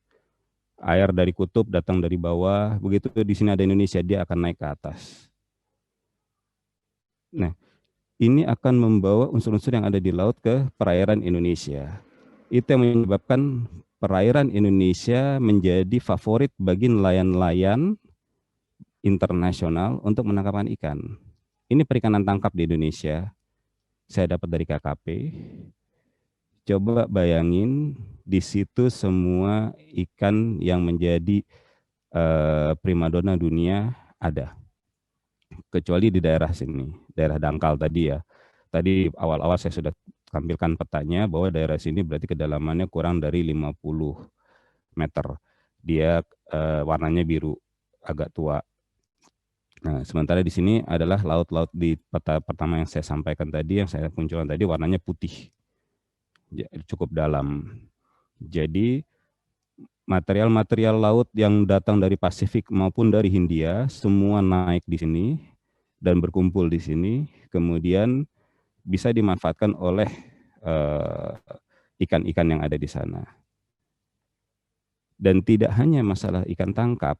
Air dari kutub datang dari bawah, begitu di sini ada Indonesia, dia akan naik ke atas. Nah, ini akan membawa unsur-unsur yang ada di laut ke perairan Indonesia. Itu yang menyebabkan perairan Indonesia menjadi favorit bagi nelayan-nelayan internasional untuk menangkap ikan. ini perikanan tangkap di Indonesia. Saya dapat dari KKP. Coba bayangin di situ semua ikan yang menjadi primadona dunia ada. Kecuali di daerah sini, daerah dangkal tadi ya. Tadi awal-awal saya sudah tampilkan petanya bahwa daerah sini berarti kedalamannya kurang dari 50 meter. Dia warnanya biru, agak tua. Nah, sementara di sini adalah laut-laut di peta pertama yang saya sampaikan tadi, yang saya munculkan tadi warnanya putih, cukup dalam. Jadi material-material laut yang datang dari Pasifik maupun dari Hindia semua naik di sini dan berkumpul di sini, kemudian bisa dimanfaatkan oleh ikan-ikan yang ada di sana. Dan tidak hanya masalah ikan tangkap,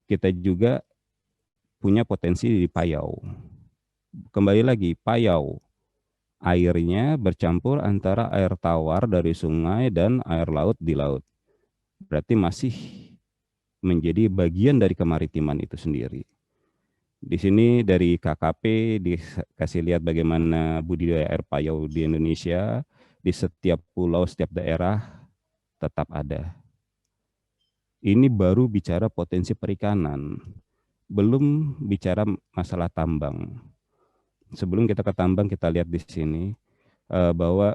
kita juga punya potensi di Payau. Kembali lagi, Payau, airnya bercampur antara air tawar dari sungai dan air laut di laut. Berarti masih menjadi bagian dari kemaritiman itu sendiri. Di sini dari KKP dikasih lihat bagaimana budidaya air payau di Indonesia, di setiap pulau, setiap daerah tetap ada. Ini baru bicara potensi perikanan, belum bicara masalah tambang. Sebelum kita ke tambang, kita lihat di sini bahwa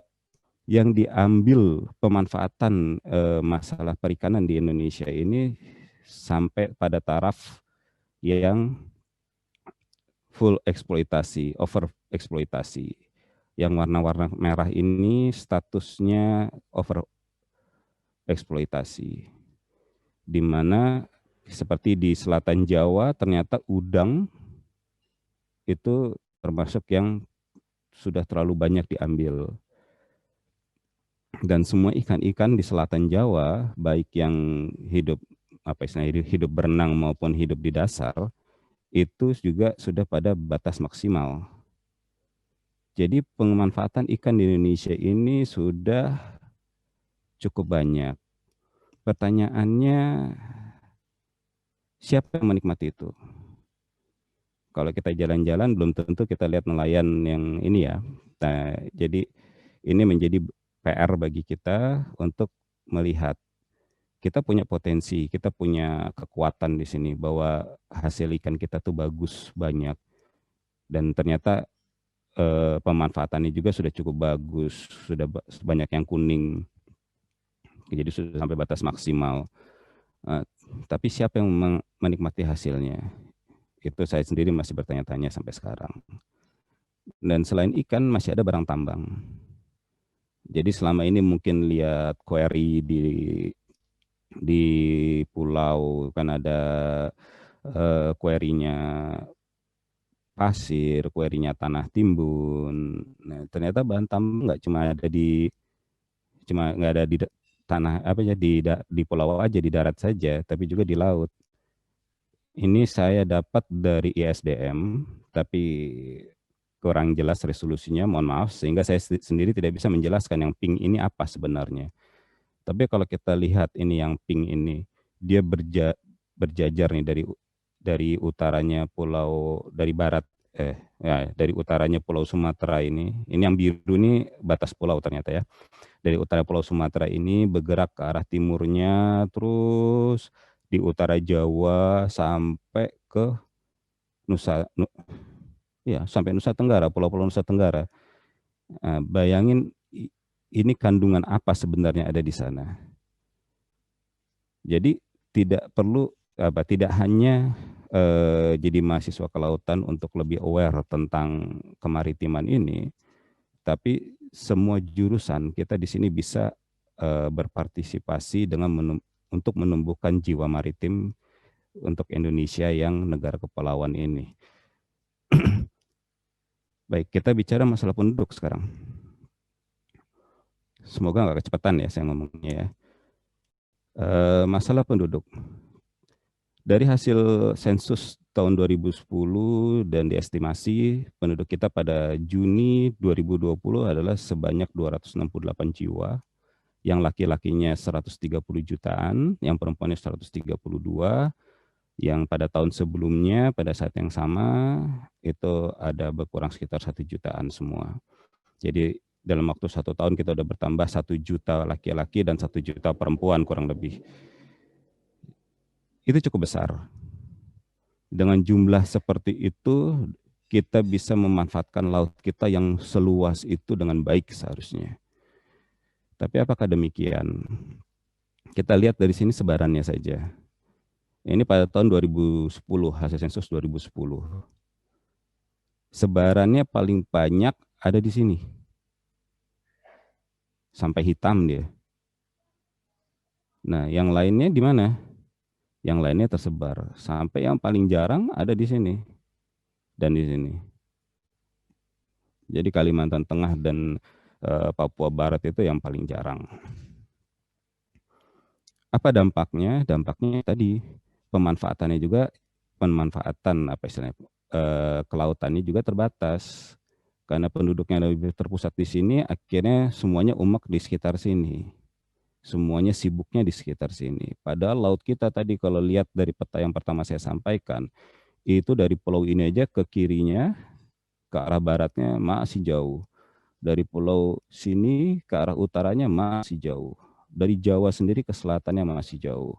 yang diambil pemanfaatan masalah perikanan di Indonesia ini sampai pada taraf yang full eksploitasi, over eksploitasi. Yang warna-warna merah ini statusnya over eksploitasi. Di mana seperti di selatan Jawa ternyata udang itu termasuk yang sudah terlalu banyak diambil. Dan semua ikan-ikan di selatan Jawa, baik yang hidup hidup berenang maupun hidup di dasar, itu juga sudah pada batas maksimal. Jadi pemanfaatan ikan di Indonesia ini sudah cukup banyak. Pertanyaannya, siapa yang menikmati itu? Kalau kita jalan-jalan belum tentu kita lihat nelayan yang ini ya. Nah, jadi ini menjadi PR bagi kita untuk melihat kita punya potensi, kita punya kekuatan di sini bahwa hasil ikan kita tuh bagus, banyak. Dan ternyata pemanfaatannya juga sudah cukup bagus, sudah banyak yang kuning. Jadi sudah sampai batas maksimal. Tapi siapa yang menikmati hasilnya? Itu saya sendiri masih bertanya-tanya sampai sekarang. Dan selain ikan masih ada barang tambang. Jadi selama ini mungkin lihat quarry di pulau kan ada quarry-nya pasir, quarry-nya tanah timbun. Nah, ternyata bahan tambang nggak ada di tanah di pulau aja, di darat saja, tapi juga di laut. Ini saya dapat dari ISDM, tapi kurang jelas resolusinya, mohon maaf, sehingga saya sendiri tidak bisa menjelaskan yang pink ini apa sebenarnya. Tapi kalau kita lihat ini yang pink ini, dia berjajar nih dari utaranya dari utaranya Pulau Sumatera ini yang biru ini batas pulau ternyata ya. Dari utara Pulau Sumatera ini bergerak ke arah timurnya, terus di utara Jawa sampai ke sampai Nusa Tenggara, pulau-pulau Nusa Tenggara. Bayangin ini kandungan apa sebenarnya ada di sana. Jadi tidak hanya jadi mahasiswa kelautan untuk lebih aware tentang kemaritiman ini, tapi semua jurusan kita di sini bisa berpartisipasi untuk menumbuhkan jiwa maritim untuk Indonesia yang negara kepulauan ini. Baik, kita bicara masalah penduduk sekarang. Semoga nggak kecepatan ya saya ngomongnya ya. Masalah penduduk. Dari hasil sensus tahun 2010 dan diestimasi penduduk kita pada Juni 2020 adalah sebanyak 268 jiwa, yang laki-lakinya 130 jutaan, yang perempuannya 132, Yang pada tahun sebelumnya pada saat yang sama itu ada berkurang sekitar 1 jutaan semua. Jadi dalam waktu 1 tahun kita udah bertambah 1 juta laki-laki dan 1 juta perempuan kurang lebih. Itu cukup besar. Dengan jumlah seperti itu kita bisa memanfaatkan laut kita yang seluas itu dengan baik seharusnya. Tapi apakah demikian? Kita lihat dari sini sebarannya saja. Ini pada tahun 2010, hasil sensus 2010. Sebarannya paling banyak ada di sini. Sampai hitam dia. Nah, yang lainnya di mana? Yang lainnya tersebar. Sampai yang paling jarang ada di sini. Dan di sini. Jadi Kalimantan Tengah dan Papua Barat itu yang paling jarang. Apa dampaknya? Dampaknya tadi pemanfaatannya juga, pemanfaatan apa istilahnya, kelautannya juga terbatas. Karena penduduknya lebih terpusat di sini, akhirnya semuanya umek di sekitar sini. Semuanya sibuknya di sekitar sini. Padahal laut kita tadi kalau lihat dari peta yang pertama saya sampaikan, itu dari pulau ini aja ke kirinya, ke arah baratnya masih jauh. Dari pulau sini ke arah utaranya masih jauh. Dari Jawa sendiri ke selatannya masih jauh.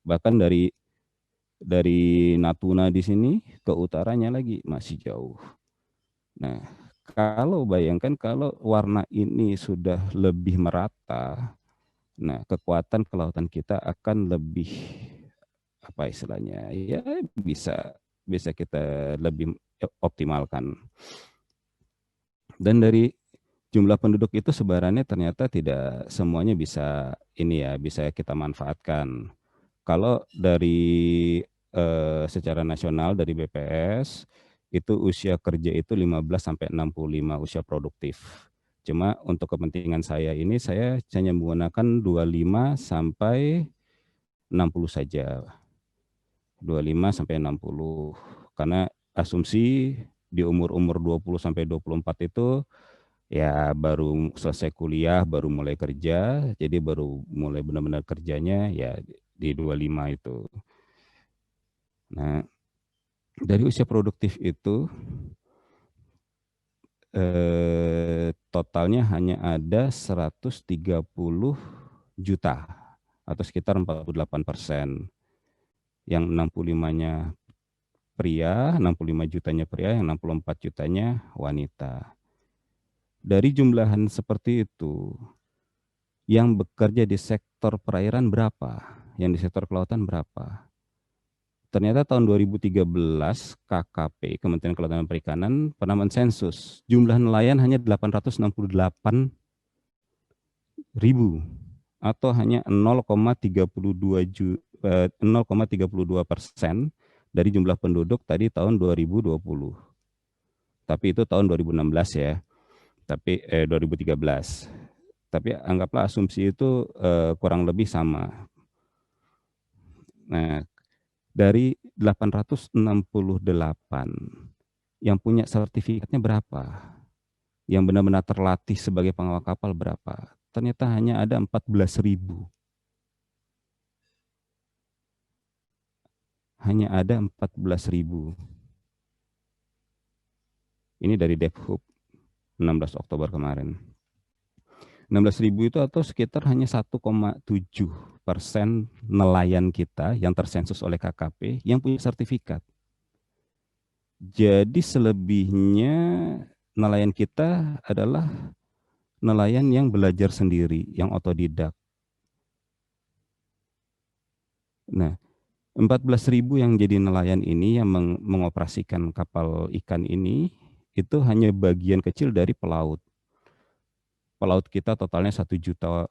Bahkan dari Natuna di sini ke utaranya lagi masih jauh. Nah, kalau bayangkan kalau warna ini sudah lebih merata, nah kekuatan kelautan kita akan lebih apa istilahnya ya bisa kita lebih optimalkan. Dan dari jumlah penduduk itu sebarannya ternyata tidak semuanya bisa bisa kita manfaatkan. Kalau dari secara nasional dari BPS itu usia kerja itu 15 sampai 65 usia produktif. Cuma untuk kepentingan saya ini saya hanya menggunakan 25 sampai 60 saja. 25 sampai 60 karena asumsi di umur-umur 20 sampai 24 itu ya baru selesai kuliah, baru mulai kerja, jadi baru mulai benar-benar kerjanya ya di 25 itu. Nah, dari usia produktif itu totalnya hanya ada 130 juta atau sekitar 48%. Yang 65-nya pria, 65 jutanya pria, yang 64 jutanya wanita. Dari jumlahan seperti itu, yang bekerja di sektor perairan berapa? Yang di sektor kelautan berapa? Ternyata tahun 2013 KKP, Kementerian Kelautan dan Perikanan, pernah mensensus jumlah nelayan hanya 868.000 atau hanya 0,32% dari jumlah penduduk tadi tahun 2020. Tapi itu tahun 2016 ya. Tapi 2013. Tapi anggaplah asumsi itu kurang lebih sama. Nah, dari 868 yang punya sertifikatnya berapa? Yang benar-benar terlatih sebagai pengawal kapal berapa? Ternyata hanya ada 14.000. Hanya ada 14.000. Ini dari Devhub 16 Oktober kemarin. 16.000 itu atau sekitar hanya 1,7% nelayan kita yang tersensus oleh KKP yang punya sertifikat. Jadi selebihnya nelayan kita adalah nelayan yang belajar sendiri, yang otodidak. Nah, 14.000 yang jadi nelayan ini yang mengoperasikan kapal ikan ini itu hanya bagian kecil dari pelaut. Pelaut kita totalnya 1 juta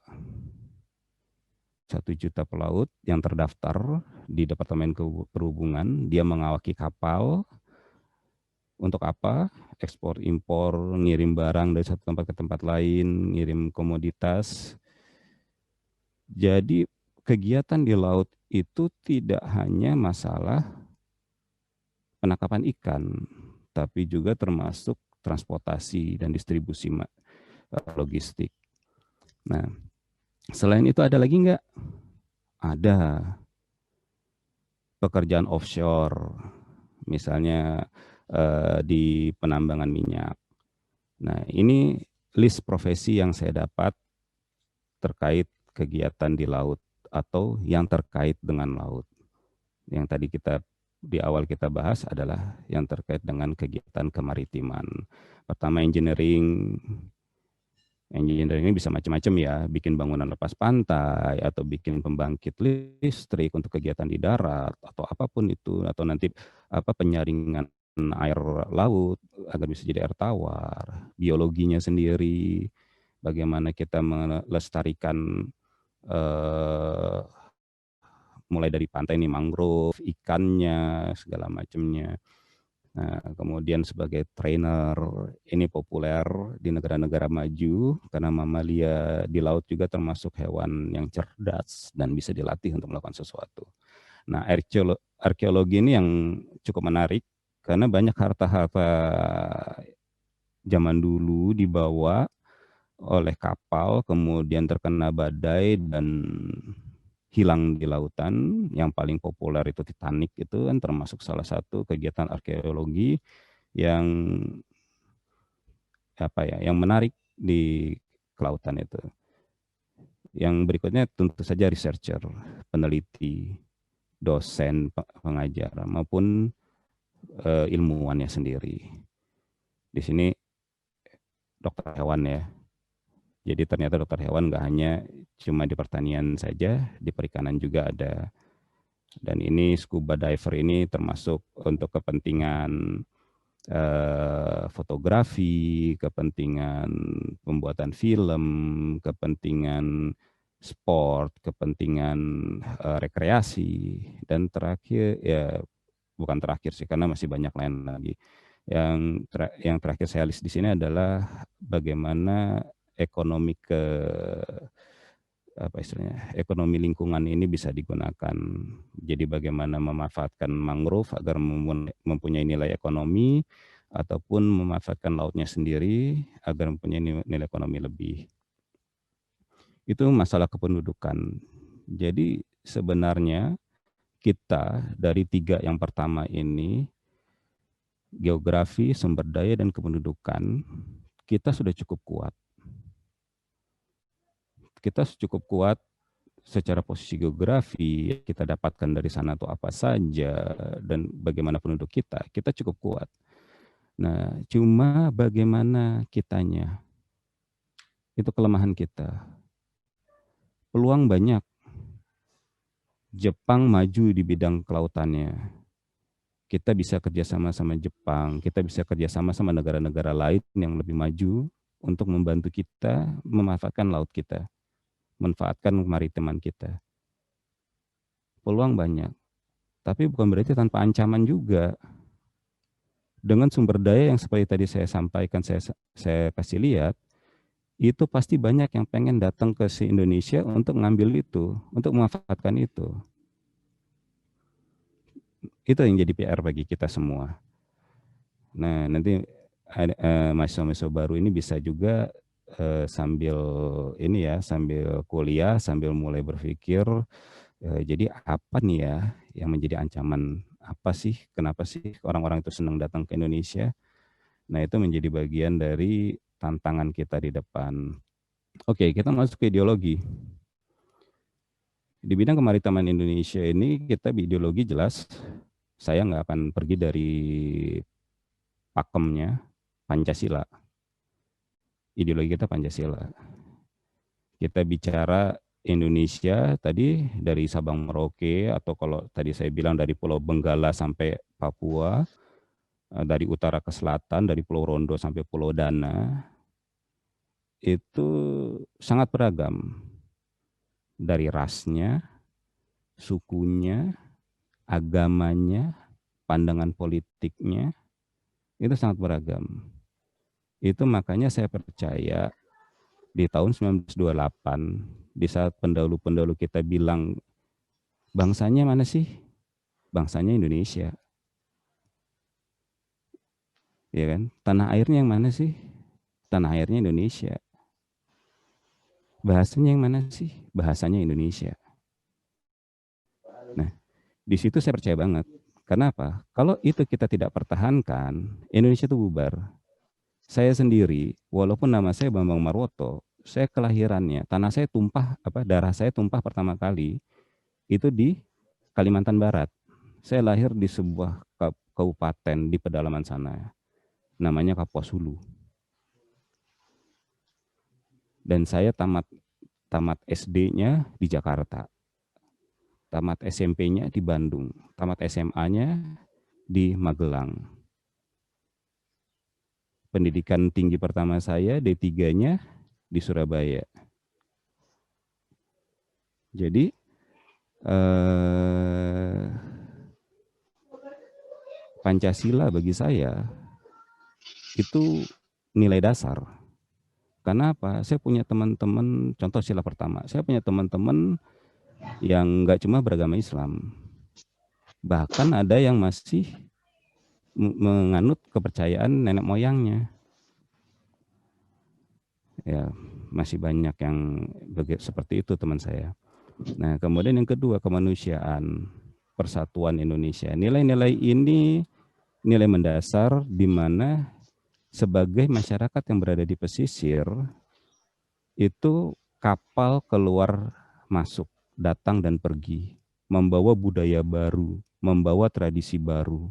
pelaut yang terdaftar di Departemen Perhubungan. Dia mengawaki kapal untuk apa? Ekspor impor, ngirim barang dari satu tempat ke tempat lain, ngirim komoditas. Jadi kegiatan di laut itu tidak hanya masalah penangkapan ikan, tapi juga termasuk transportasi dan distribusi logistik. Nah, selain itu ada lagi enggak? Ada. pekerjaan offshore, misalnya di penambangan minyak. Nah, ini list profesi yang saya dapat terkait kegiatan di laut atau yang terkait dengan laut. Yang tadi di awal kita bahas adalah yang terkait dengan kegiatan kemaritiman. Pertama, engineering. Engineering ini bisa macam-macam ya, bikin bangunan lepas pantai atau bikin pembangkit listrik untuk kegiatan di darat atau apapun itu, atau nanti penyaringan air laut agar bisa jadi air tawar, biologinya sendiri, bagaimana kita melestarikan mulai dari pantai ini mangrove, ikannya, segala macamnya. Nah, kemudian sebagai trainer, ini populer di negara-negara maju karena mamalia di laut juga termasuk hewan yang cerdas dan bisa dilatih untuk melakukan sesuatu. Nah, arkeologi ini yang cukup menarik karena banyak harta-harta zaman dulu dibawa oleh kapal, kemudian terkena badai dan hilang di lautan. Yang paling populer itu Titanic, itu kan termasuk salah satu kegiatan arkeologi yang yang menarik di kelautan itu. Yang berikutnya tentu saja researcher, peneliti, dosen, pengajar maupun ilmuwannya sendiri. Di sini dokter hewan ya. Jadi ternyata dokter hewan nggak hanya cuma di pertanian saja, di perikanan juga ada. Dan ini scuba diver ini termasuk untuk kepentingan fotografi, kepentingan pembuatan film, kepentingan sport, kepentingan rekreasi, dan terakhir ya bukan terakhir sih karena masih banyak lain lagi. Yang terakhir saya list di sini adalah bagaimana ekonomi ekonomi lingkungan ini bisa digunakan. Jadi bagaimana memanfaatkan mangrove agar mempunyai nilai ekonomi ataupun memanfaatkan lautnya sendiri agar mempunyai nilai ekonomi lebih. Itu masalah kependudukan. Jadi sebenarnya kita dari 3 yang pertama ini, geografi, sumber daya, dan kependudukan, kita sudah cukup kuat. Kita cukup kuat secara posisi geografi, kita dapatkan dari sana itu apa saja, dan bagaimana penduduk kita cukup kuat. Nah, cuma bagaimana kitanya, itu kelemahan kita. Peluang banyak. Jepang maju di bidang kelautannya. Kita bisa kerjasama sama Jepang, kita bisa kerjasama sama negara-negara lain yang lebih maju untuk membantu kita memanfaatkan laut kita, manfaatkan kemaritiman kita. Peluang banyak, tapi bukan berarti tanpa ancaman juga. Dengan sumber daya yang seperti tadi saya sampaikan, saya kasih lihat, itu pasti banyak yang pengen datang ke Indonesia untuk ngambil itu, untuk memanfaatkan itu. Itu yang jadi PR bagi kita semua. Nah, nanti mahasiswa-mahasiswa baru ini bisa juga sambil kuliah, sambil mulai berpikir, jadi apa nih ya yang menjadi ancaman, apa sih, kenapa sih orang-orang itu senang datang ke Indonesia. Nah, itu menjadi bagian dari tantangan kita di depan. Oke, kita masuk ke ideologi. Di bidang kemaritiman Indonesia ini kita ideologi jelas, saya nggak akan pergi dari pakemnya, Pancasila. Ideologi kita Pancasila. Kita bicara Indonesia tadi dari Sabang Merauke, atau kalau tadi saya bilang dari Pulau Benggala sampai Papua, dari utara ke selatan, dari Pulau Rondo sampai Pulau Dana, itu sangat beragam. Dari rasnya, sukunya, agamanya, pandangan politiknya, itu sangat beragam. Itu makanya saya percaya di tahun 1928, di saat pendahulu-pendahulu kita bilang, bangsanya mana sih? Bangsanya Indonesia. Ya kan? Tanah airnya yang mana sih? Tanah airnya Indonesia. Bahasanya yang mana sih? Bahasanya Indonesia. Nah, Di situ saya percaya banget. Karena apa? Kalau itu kita tidak pertahankan, Indonesia itu bubar. Saya sendiri, walaupun nama saya Bambang Marwoto, saya kelahirannya, tanah saya tumpah, darah saya tumpah pertama kali itu di Kalimantan Barat. Saya lahir di sebuah kabupaten di pedalaman sana, namanya Kapuas Hulu. Dan saya tamat SD-nya di Jakarta, tamat SMP-nya di Bandung, tamat SMA-nya di Magelang. Pendidikan tinggi pertama saya, D3-nya di Surabaya. Jadi Pancasila bagi saya itu nilai dasar. Karena apa? Saya punya teman-teman, contoh sila pertama, saya punya teman-teman yang nggak cuma beragama Islam, bahkan ada yang masih menganut kepercayaan nenek moyangnya. Ya, masih banyak yang seperti itu teman saya. Nah, kemudian yang kedua, kemanusiaan, persatuan Indonesia. Nilai-nilai ini nilai mendasar di mana sebagai masyarakat yang berada di pesisir, itu kapal keluar masuk, datang dan pergi, membawa budaya baru, membawa tradisi baru.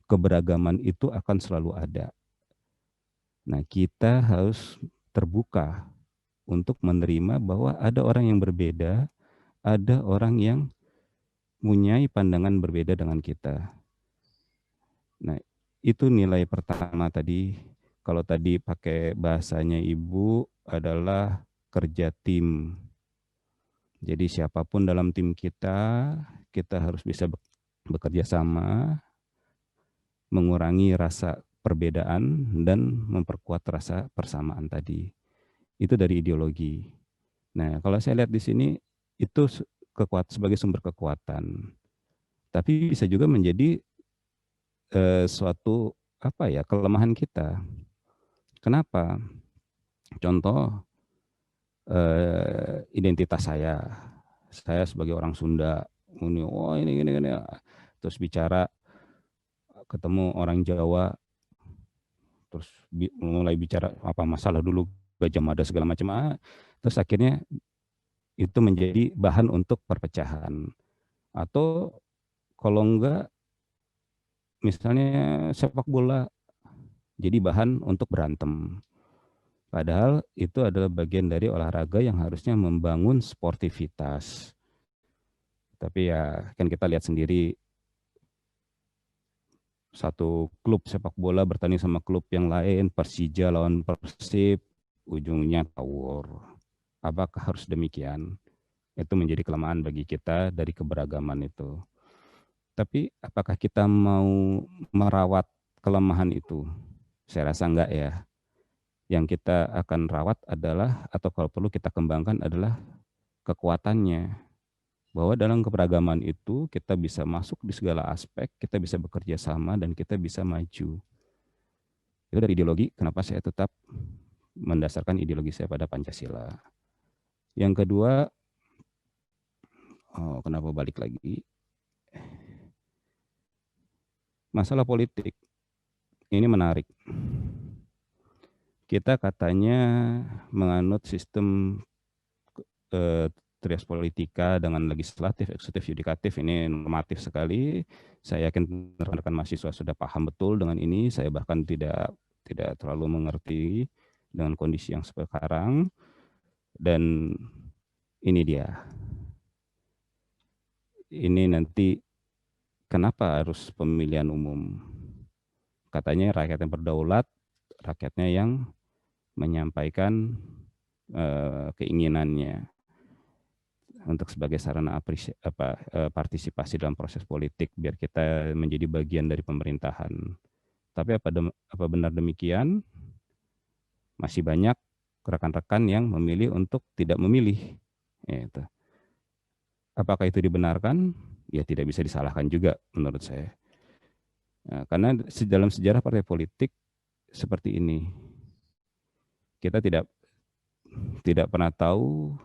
Keberagaman itu akan selalu ada. Nah, kita harus terbuka untuk menerima bahwa ada orang yang berbeda, ada orang yang punya pandangan berbeda dengan kita. Nah, itu nilai pertama tadi. Kalau tadi pakai bahasanya Ibu adalah kerja tim. Jadi siapapun dalam tim kita harus bisa bekerja sama, mengurangi rasa perbedaan dan memperkuat rasa persamaan tadi. Itu dari ideologi. Nah, kalau saya lihat di sini itu sebagai sumber kekuatan. Tapi bisa juga menjadi suatu kelemahan kita. Kenapa? Contoh identitas saya sebagai orang Sunda, ini, terus bicara ketemu orang Jawa, terus mulai bicara apa masalah dulu Gajah Mada segala macam, terus akhirnya itu menjadi bahan untuk perpecahan. Atau kalau enggak, misalnya sepak bola jadi bahan untuk berantem. Padahal itu adalah bagian dari olahraga yang harusnya membangun sportivitas. Tapi ya kan kita lihat sendiri, satu klub sepak bola bertanding sama klub yang lain, Persija lawan Persib, ujungnya tawur. Apakah harus demikian? Itu menjadi kelemahan bagi kita dari keberagaman itu. Tapi apakah kita mau merawat kelemahan itu? Saya rasa enggak ya. Yang kita akan rawat adalah, atau kalau perlu kita kembangkan adalah kekuatannya. Bahwa dalam keberagaman itu kita bisa masuk di segala aspek, kita bisa bekerja sama, dan kita bisa maju. Itu dari ideologi, kenapa saya tetap mendasarkan ideologi saya pada Pancasila. Yang kedua, kenapa balik lagi? Masalah politik. Ini menarik. Kita katanya menganut sistem trias politika dengan legislatif, eksekutif, yudikatif. Ini normatif sekali. Saya yakin rekan-rekan mahasiswa sudah paham betul dengan ini. Saya bahkan tidak terlalu mengerti dengan kondisi yang sekarang. Dan ini dia. Ini nanti kenapa harus pemilihan umum? Katanya rakyat yang berdaulat, rakyatnya yang menyampaikan keinginannya untuk sebagai sarana partisipasi dalam proses politik biar kita menjadi bagian dari pemerintahan. Tapi apa benar demikian? Masih banyak rekan-rekan yang memilih untuk tidak memilih. Itu. Apakah itu dibenarkan? Ya tidak bisa disalahkan juga menurut saya. Nah, karena dalam sejarah partai politik seperti ini, kita tidak pernah tahu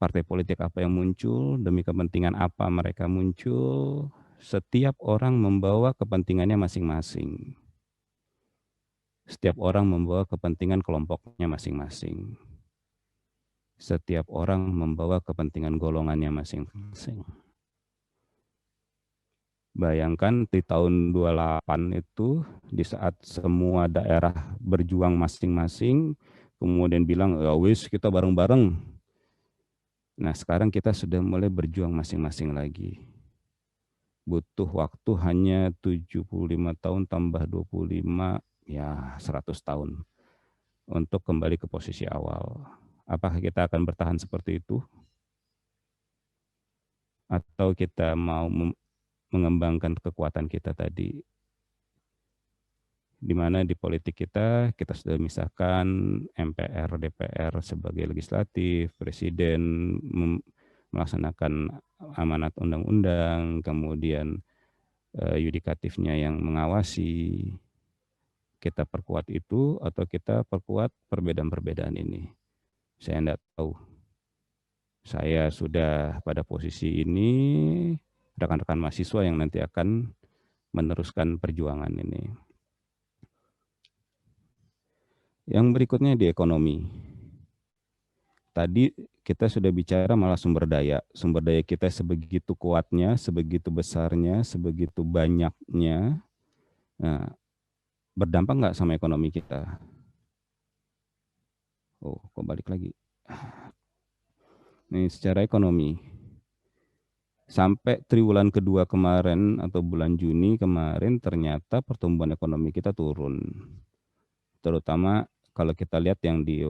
partai politik apa yang muncul, demi kepentingan apa mereka muncul. Setiap orang membawa kepentingannya masing-masing. Setiap orang membawa kepentingan kelompoknya masing-masing. Setiap orang membawa kepentingan golongannya masing-masing. Bayangkan di tahun 28 itu, di saat semua daerah berjuang masing-masing, kemudian bilang, ya wis kita bareng-bareng. Nah sekarang kita sudah mulai berjuang masing-masing lagi. Butuh waktu hanya 75 tahun tambah 25, ya 100 tahun. Untuk kembali ke posisi awal. Apakah kita akan bertahan seperti itu? Atau kita mau mengembangkan kekuatan kita tadi? Di mana di politik kita sudah misahkan MPR, DPR sebagai legislatif, presiden melaksanakan amanat undang-undang, kemudian yudikatifnya yang mengawasi. Kita perkuat itu atau kita perkuat perbedaan-perbedaan ini? Saya tidak tahu. Saya sudah pada posisi ini, rekan-rekan mahasiswa yang nanti akan meneruskan perjuangan ini. Yang berikutnya di ekonomi. Tadi kita sudah bicara malah sumber daya. Sumber daya kita sebegitu kuatnya, sebegitu besarnya, sebegitu banyaknya. Nah, berdampak nggak sama ekonomi kita? Oh, kok balik lagi? Nih, secara ekonomi. Sampai triwulan kedua kemarin atau bulan Juni kemarin ternyata pertumbuhan ekonomi kita turun. Terutama kalau kita lihat yang di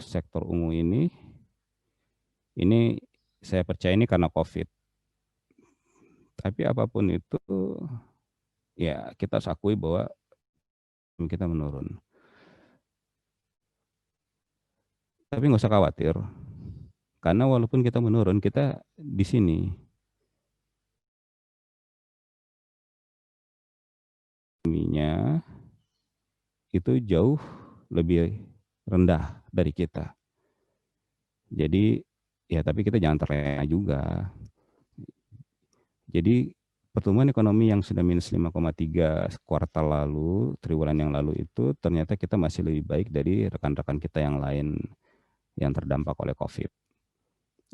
sektor ungu ini saya percaya ini karena COVID. Tapi apapun itu, ya kita harus akui bahwa kita menurun. Tapi nggak usah khawatir, karena walaupun kita menurun, kita di sini. Ekonominya itu jauh lebih rendah dari kita. Jadi ya tapi kita jangan terlena juga. Jadi pertumbuhan ekonomi yang sudah minus 5,3 kuartal lalu, triwulan yang lalu itu ternyata kita masih lebih baik dari rekan-rekan kita yang lain yang terdampak oleh COVID.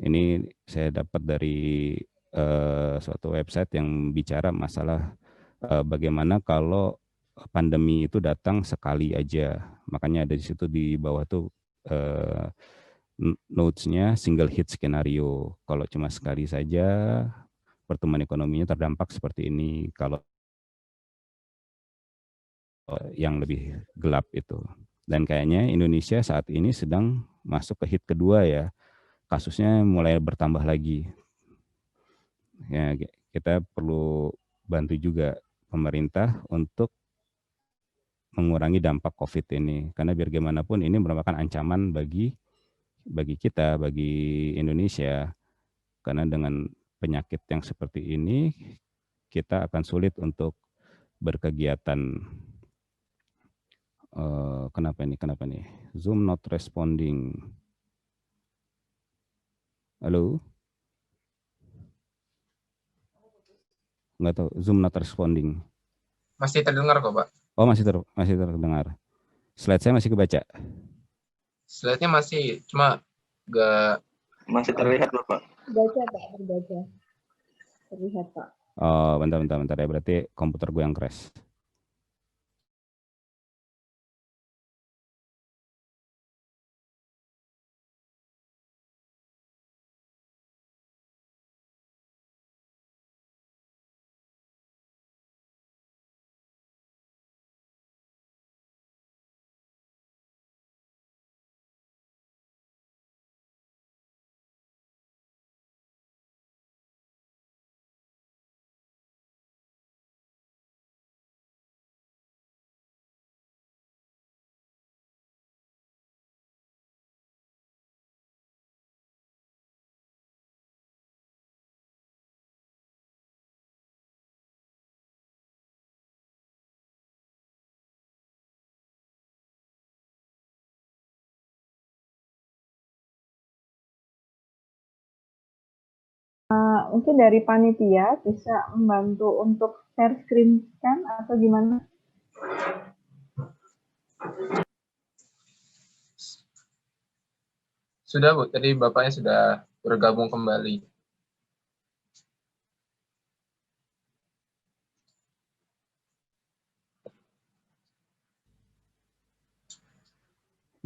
Ini saya dapat dari suatu website yang bicara masalah bagaimana kalau pandemi itu datang sekali aja. Makanya ada di situ di bawah tuh notes-nya single hit skenario. Kalau cuma sekali saja pertumbuhan ekonominya terdampak seperti ini. Kalau yang lebih gelap itu. Dan kayaknya Indonesia saat ini sedang masuk ke hit kedua ya. Kasusnya mulai bertambah lagi. Ya, kita perlu bantu juga pemerintah untuk mengurangi dampak COVID ini. Karena biar gimana pun ini merupakan ancaman bagi kita, bagi Indonesia. Karena dengan penyakit yang seperti ini, kita akan sulit untuk berkegiatan. Kenapa nih? Zoom not responding. Halo? Nggak tahu, Zoom not responding. Masih terdengar kok, Pak. Oh, masih terdengar. Slide saya masih kebaca. Slide-nya masih, cuma nggak... Masih terlihat, Bapak. Terbaca, Pak, terbaca. Terlihat, Pak. Oh, bentar ya. Berarti komputer gue yang crash. Mungkin dari panitia bisa membantu untuk share screen kan atau gimana? Sudah Bu, tadi Bapaknya sudah bergabung kembali.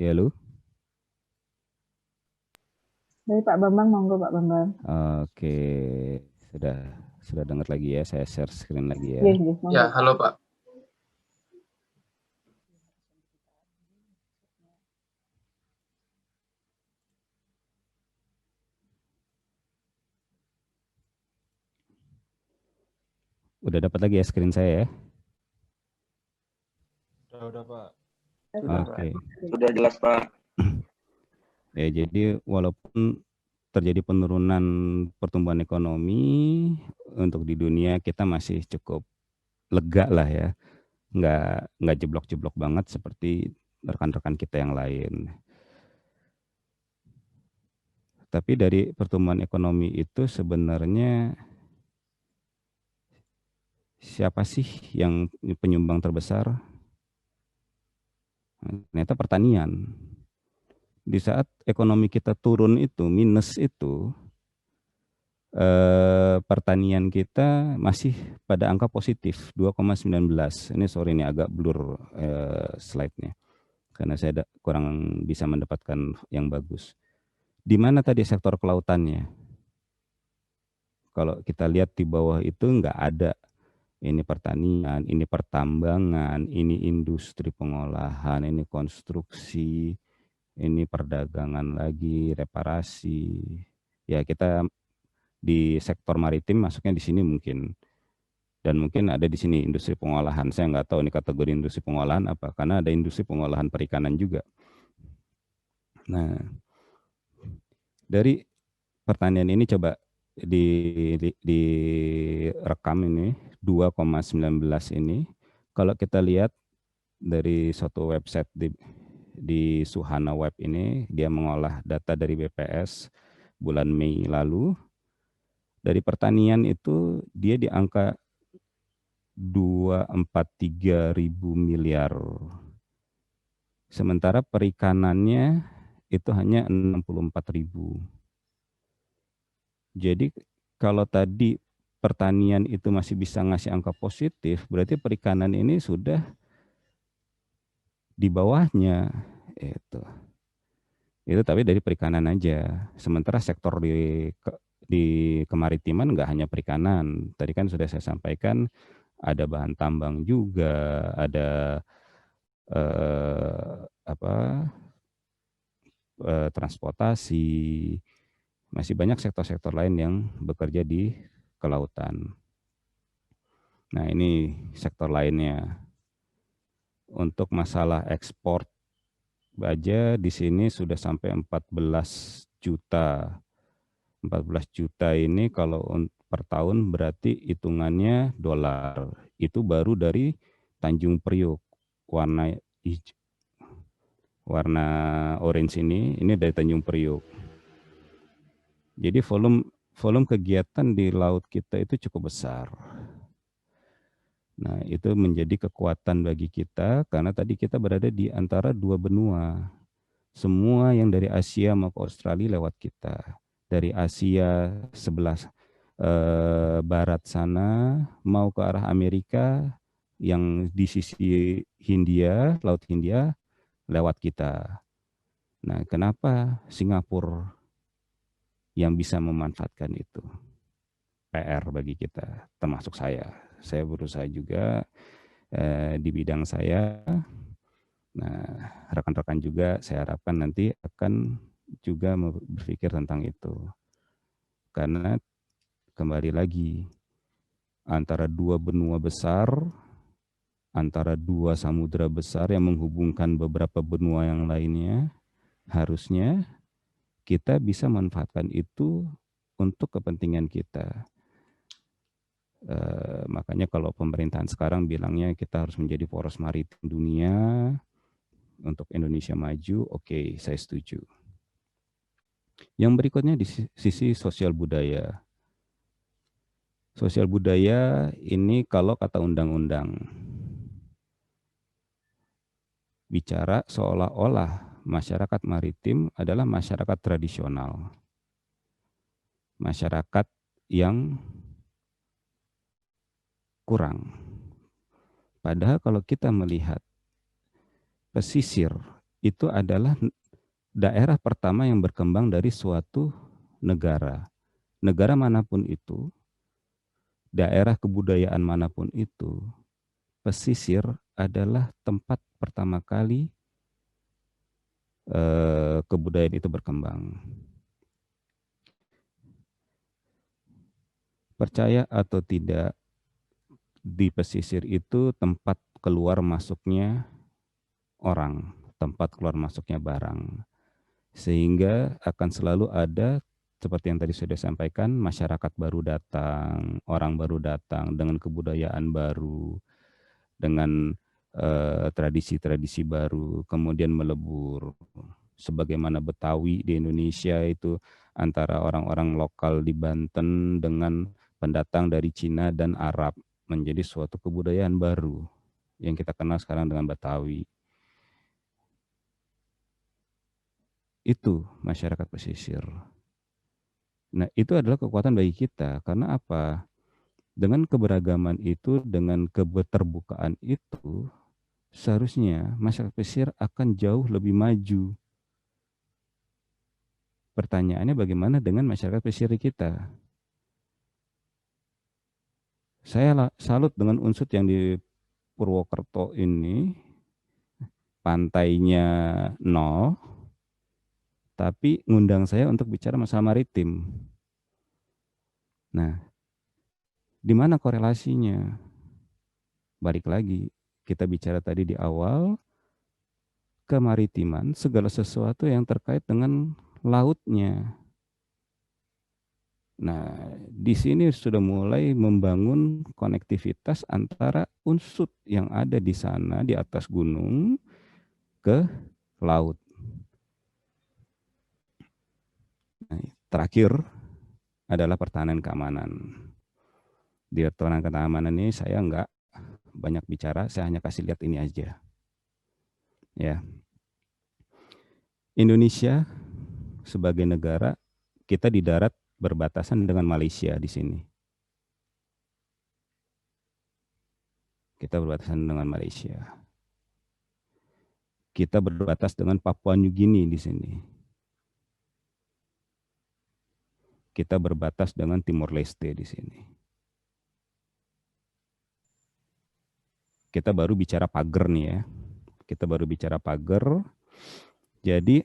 Ya, lu? Dari Pak Bambang, monggo Pak Bambang. Oke, sudah dengar lagi ya, saya share screen lagi ya. Yes, yes, monggo. Ya, halo Pak. Udah dapat lagi ya screen saya ya? Udah Pak. Oke. Sudah jelas Pak. Ya, jadi walaupun terjadi penurunan pertumbuhan ekonomi untuk di dunia, kita masih cukup lega lah ya, nggak jeblok-jeblok banget seperti rekan-rekan kita yang lain. Tapi dari pertumbuhan ekonomi itu sebenarnya siapa sih yang penyumbang terbesar? Ternyata pertanian. Di saat ekonomi kita turun itu, minus itu, pertanian kita masih pada angka positif 2,19. Ini sorry ini agak blur slide-nya karena saya kurang bisa mendapatkan yang bagus. Di mana tadi sektor kelautannya? Kalau kita lihat di bawah itu nggak ada. Ini pertanian, ini pertambangan, ini industri pengolahan, ini konstruksi, ini perdagangan lagi, reparasi. Ya kita di sektor maritim masuknya di sini mungkin. Dan mungkin ada di sini industri pengolahan. Saya nggak tahu ini kategori industri pengolahan apa, karena ada industri pengolahan perikanan juga. Nah, dari pertanian ini coba direkam ini 2,19 ini. Kalau kita lihat dari suatu website di Suhana Web ini, dia mengolah data dari BPS bulan Mei lalu. Dari pertanian itu dia di angka 243 ribu miliar. Sementara perikanannya itu hanya 64 ribu. Jadi kalau tadi pertanian itu masih bisa ngasih angka positif, berarti perikanan ini sudah di bawahnya. Itu tapi dari perikanan aja. Sementara sektor di kemaritiman nggak hanya perikanan. Tadi kan sudah saya sampaikan ada bahan tambang juga, ada transportasi, masih banyak sektor-sektor lain yang bekerja di kelautan. Nah ini sektor lainnya. Untuk masalah ekspor aja di sini sudah sampai 14 juta. 14 juta ini kalau per tahun berarti hitungannya dolar. Itu baru dari Tanjung Priok warna hijau, warna orange ini dari Tanjung Priok. Jadi volume kegiatan di laut kita itu cukup besar. Nah, itu menjadi kekuatan bagi kita karena tadi kita berada di antara dua benua. Semua yang dari Asia maupun Australia lewat kita. Dari Asia sebelah barat sana mau ke arah Amerika yang di sisi Hindia, Laut Hindia lewat kita. Nah, kenapa Singapura yang bisa memanfaatkan itu? PR bagi kita, termasuk saya. Saya berusaha juga di bidang saya. Nah, rekan-rekan juga saya harapkan nanti akan juga berpikir tentang itu. Karena kembali lagi, antara dua benua besar, antara dua samudera besar yang menghubungkan beberapa benua yang lainnya, harusnya kita bisa manfaatkan itu untuk kepentingan kita. Makanya kalau pemerintahan sekarang bilangnya kita harus menjadi poros maritim dunia untuk Indonesia maju, oke, saya setuju. Yang berikutnya di sisi sosial budaya. Sosial budaya ini kalau kata undang-undang bicara seolah-olah masyarakat maritim adalah masyarakat tradisional. Masyarakat yang kurang. Padahal kalau kita melihat pesisir itu adalah daerah pertama yang berkembang dari suatu negara. Negara manapun itu, daerah kebudayaan manapun itu, pesisir adalah tempat pertama kali kebudayaan itu berkembang. Percaya atau tidak, di pesisir itu tempat keluar masuknya orang, tempat keluar masuknya barang. Sehingga akan selalu ada, seperti yang tadi sudah sampaikan, masyarakat baru datang, orang baru datang dengan kebudayaan baru, dengan tradisi-tradisi baru, kemudian melebur. Sebagaimana Betawi di Indonesia itu antara orang-orang lokal di Banten dengan pendatang dari Cina dan Arab, menjadi suatu kebudayaan baru yang kita kenal sekarang dengan Betawi. Itu masyarakat pesisir. Nah, itu adalah kekuatan bagi kita. Karena apa? Dengan keberagaman itu, dengan keterbukaan itu, seharusnya masyarakat pesisir akan jauh lebih maju. Pertanyaannya bagaimana dengan masyarakat pesisir kita? Saya salut dengan unsur yang di Purwokerto ini, pantainya nol, tapi ngundang saya untuk bicara masalah maritim. Nah, di mana korelasinya? Balik lagi, kita bicara tadi di awal, kemaritiman, segala sesuatu yang terkait dengan lautnya. Nah, di sini sudah mulai membangun konektivitas antara unsur yang ada di sana, di atas gunung, ke laut. Nah, terakhir adalah pertahanan keamanan. Di pertahanan keamanan ini saya enggak banyak bicara, saya hanya kasih lihat ini aja. Ya. Indonesia sebagai negara, kita di darat berbatasan dengan Malaysia di sini. Kita berbatasan dengan Malaysia. Kita berbatas dengan Papua New Guinea di sini. Kita berbatas dengan Timor Leste di sini. Kita baru bicara pagar nih ya. Kita baru bicara pagar. Jadi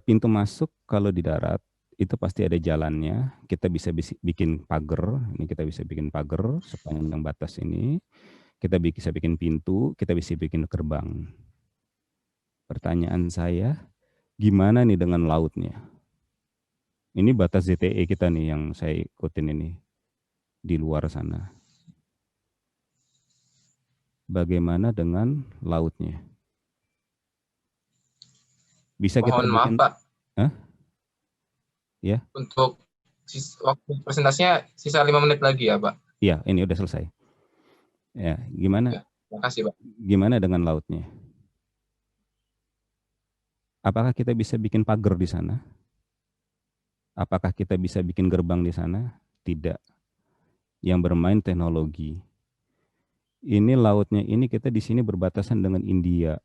pintu masuk kalau di darat itu pasti ada jalannya. Kita bisa bikin pagar. Ini kita bisa bikin pagar sepanjang batas ini. Kita bisa bikin pintu. Kita bisa bikin gerbang. Pertanyaan saya, gimana nih dengan lautnya? Ini batas ZTE kita nih yang saya ikutin ini di luar sana. Bagaimana dengan lautnya? Bisa kita Mohon maaf, bikin, Pak. Hah? Ya. Untuk waktu presentasinya sisa 5 menit lagi ya, Pak. Iya, ini udah selesai. Ya, gimana? Ya, terima kasih, Pak. Gimana dengan lautnya? Apakah kita bisa bikin pagar di sana? Apakah kita bisa bikin gerbang di sana? Tidak. Yang bermain teknologi. Ini lautnya ini kita di sini berbatasan dengan India,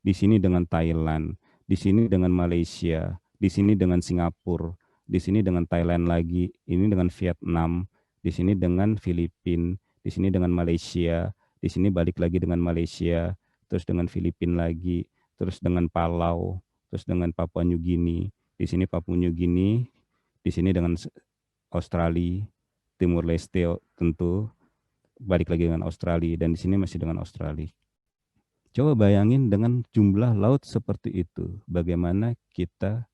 di sini dengan Thailand, di sini dengan Malaysia, di sini dengan Singapura, di sini dengan Thailand lagi, ini dengan Vietnam, di sini dengan Filipina, di sini dengan Malaysia, di sini balik lagi dengan Malaysia, terus dengan Filipina lagi, terus dengan Palau, terus dengan Papua New Guinea, di sini Papua New Guinea, di sini dengan Australia, Timur Leste tentu, balik lagi dengan Australia, dan di sini masih dengan Australia. Coba bayangin dengan jumlah laut seperti itu, bagaimana kita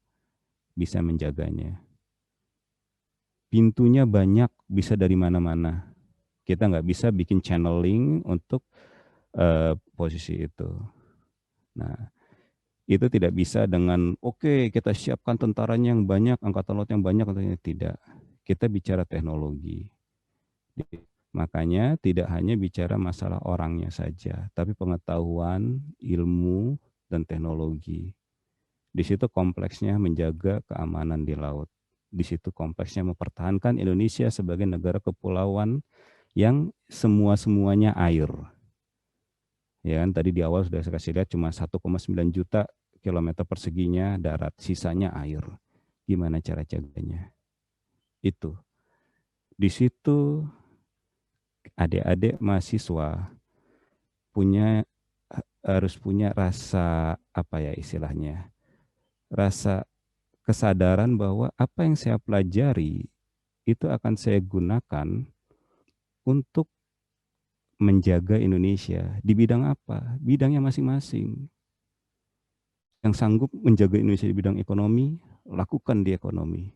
bisa menjaganya. Pintunya banyak, bisa dari mana-mana. Kita nggak bisa bikin channeling untuk posisi itu. Nah, itu tidak bisa dengan, oke, kita siapkan tentaranya yang banyak, angkatan laut yang banyak, atau tidak. kita bicara teknologi. Makanya tidak hanya bicara masalah orangnya saja, tapi pengetahuan, ilmu, dan teknologi. Di situ kompleksnya menjaga keamanan di laut. Di situ kompleksnya mempertahankan Indonesia sebagai negara kepulauan yang semua-semuanya air. Ya kan, tadi di awal sudah saya kasih lihat cuma 1,9 juta kilometer perseginya darat, sisanya air. Gimana cara jaganya? Itu. Di situ adik-adik mahasiswa harus punya rasa apa ya istilahnya, rasa kesadaran bahwa apa yang saya pelajari itu akan saya gunakan untuk menjaga Indonesia di bidang apa? Bidangnya masing-masing. Yang sanggup menjaga Indonesia di bidang ekonomi, lakukan di ekonomi.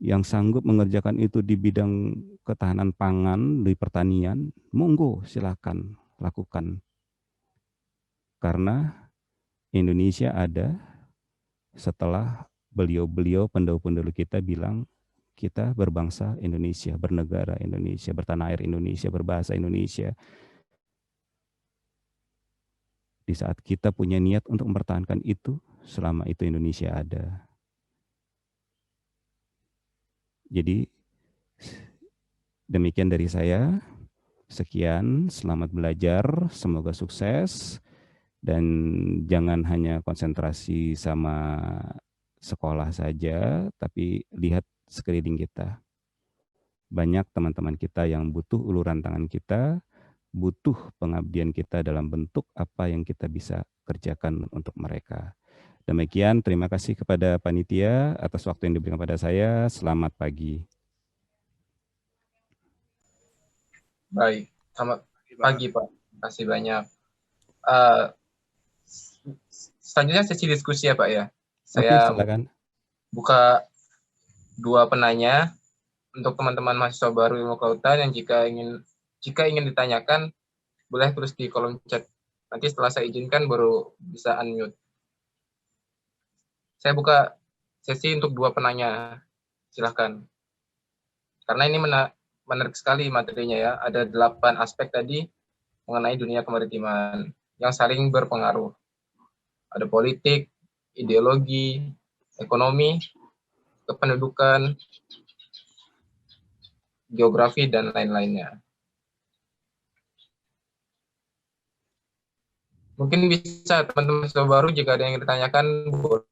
Yang sanggup mengerjakan itu di bidang ketahanan pangan, di pertanian, monggo silakan lakukan. Karena Indonesia ada setelah beliau-beliau pendahulu-pendahulu kita bilang kita berbangsa Indonesia, bernegara Indonesia, bertanah air Indonesia, berbahasa Indonesia. Di saat kita punya niat untuk mempertahankan itu, selama itu Indonesia ada. Jadi demikian dari saya. Sekian, selamat belajar, semoga sukses. Dan jangan hanya konsentrasi sama sekolah saja, tapi lihat sekeliling kita. Banyak teman-teman kita yang butuh uluran tangan kita, butuh pengabdian kita dalam bentuk apa yang kita bisa kerjakan untuk mereka. Demikian, terima kasih kepada panitia atas waktu yang diberikan pada saya. Selamat pagi. Baik, selamat pagi Pak. Terima kasih banyak. Selanjutnya sesi diskusi ya Pak ya. Saya silakan. Buka 2 penanya untuk teman-teman mahasiswa baru ilmu kelautan yang jika ingin ditanyakan boleh tulis di kolom chat. Nanti setelah saya izinkan baru bisa unmute. Saya buka sesi untuk 2 penanya. Silahkan. Karena ini menarik sekali materinya ya. Ada 8 aspek tadi mengenai dunia kemaritiman yang saling berpengaruh. Ada politik, ideologi, ekonomi, kependudukan, geografi, dan lain-lainnya. Mungkin bisa teman-teman mahasiswa baru jika ada yang ditanyakan boleh.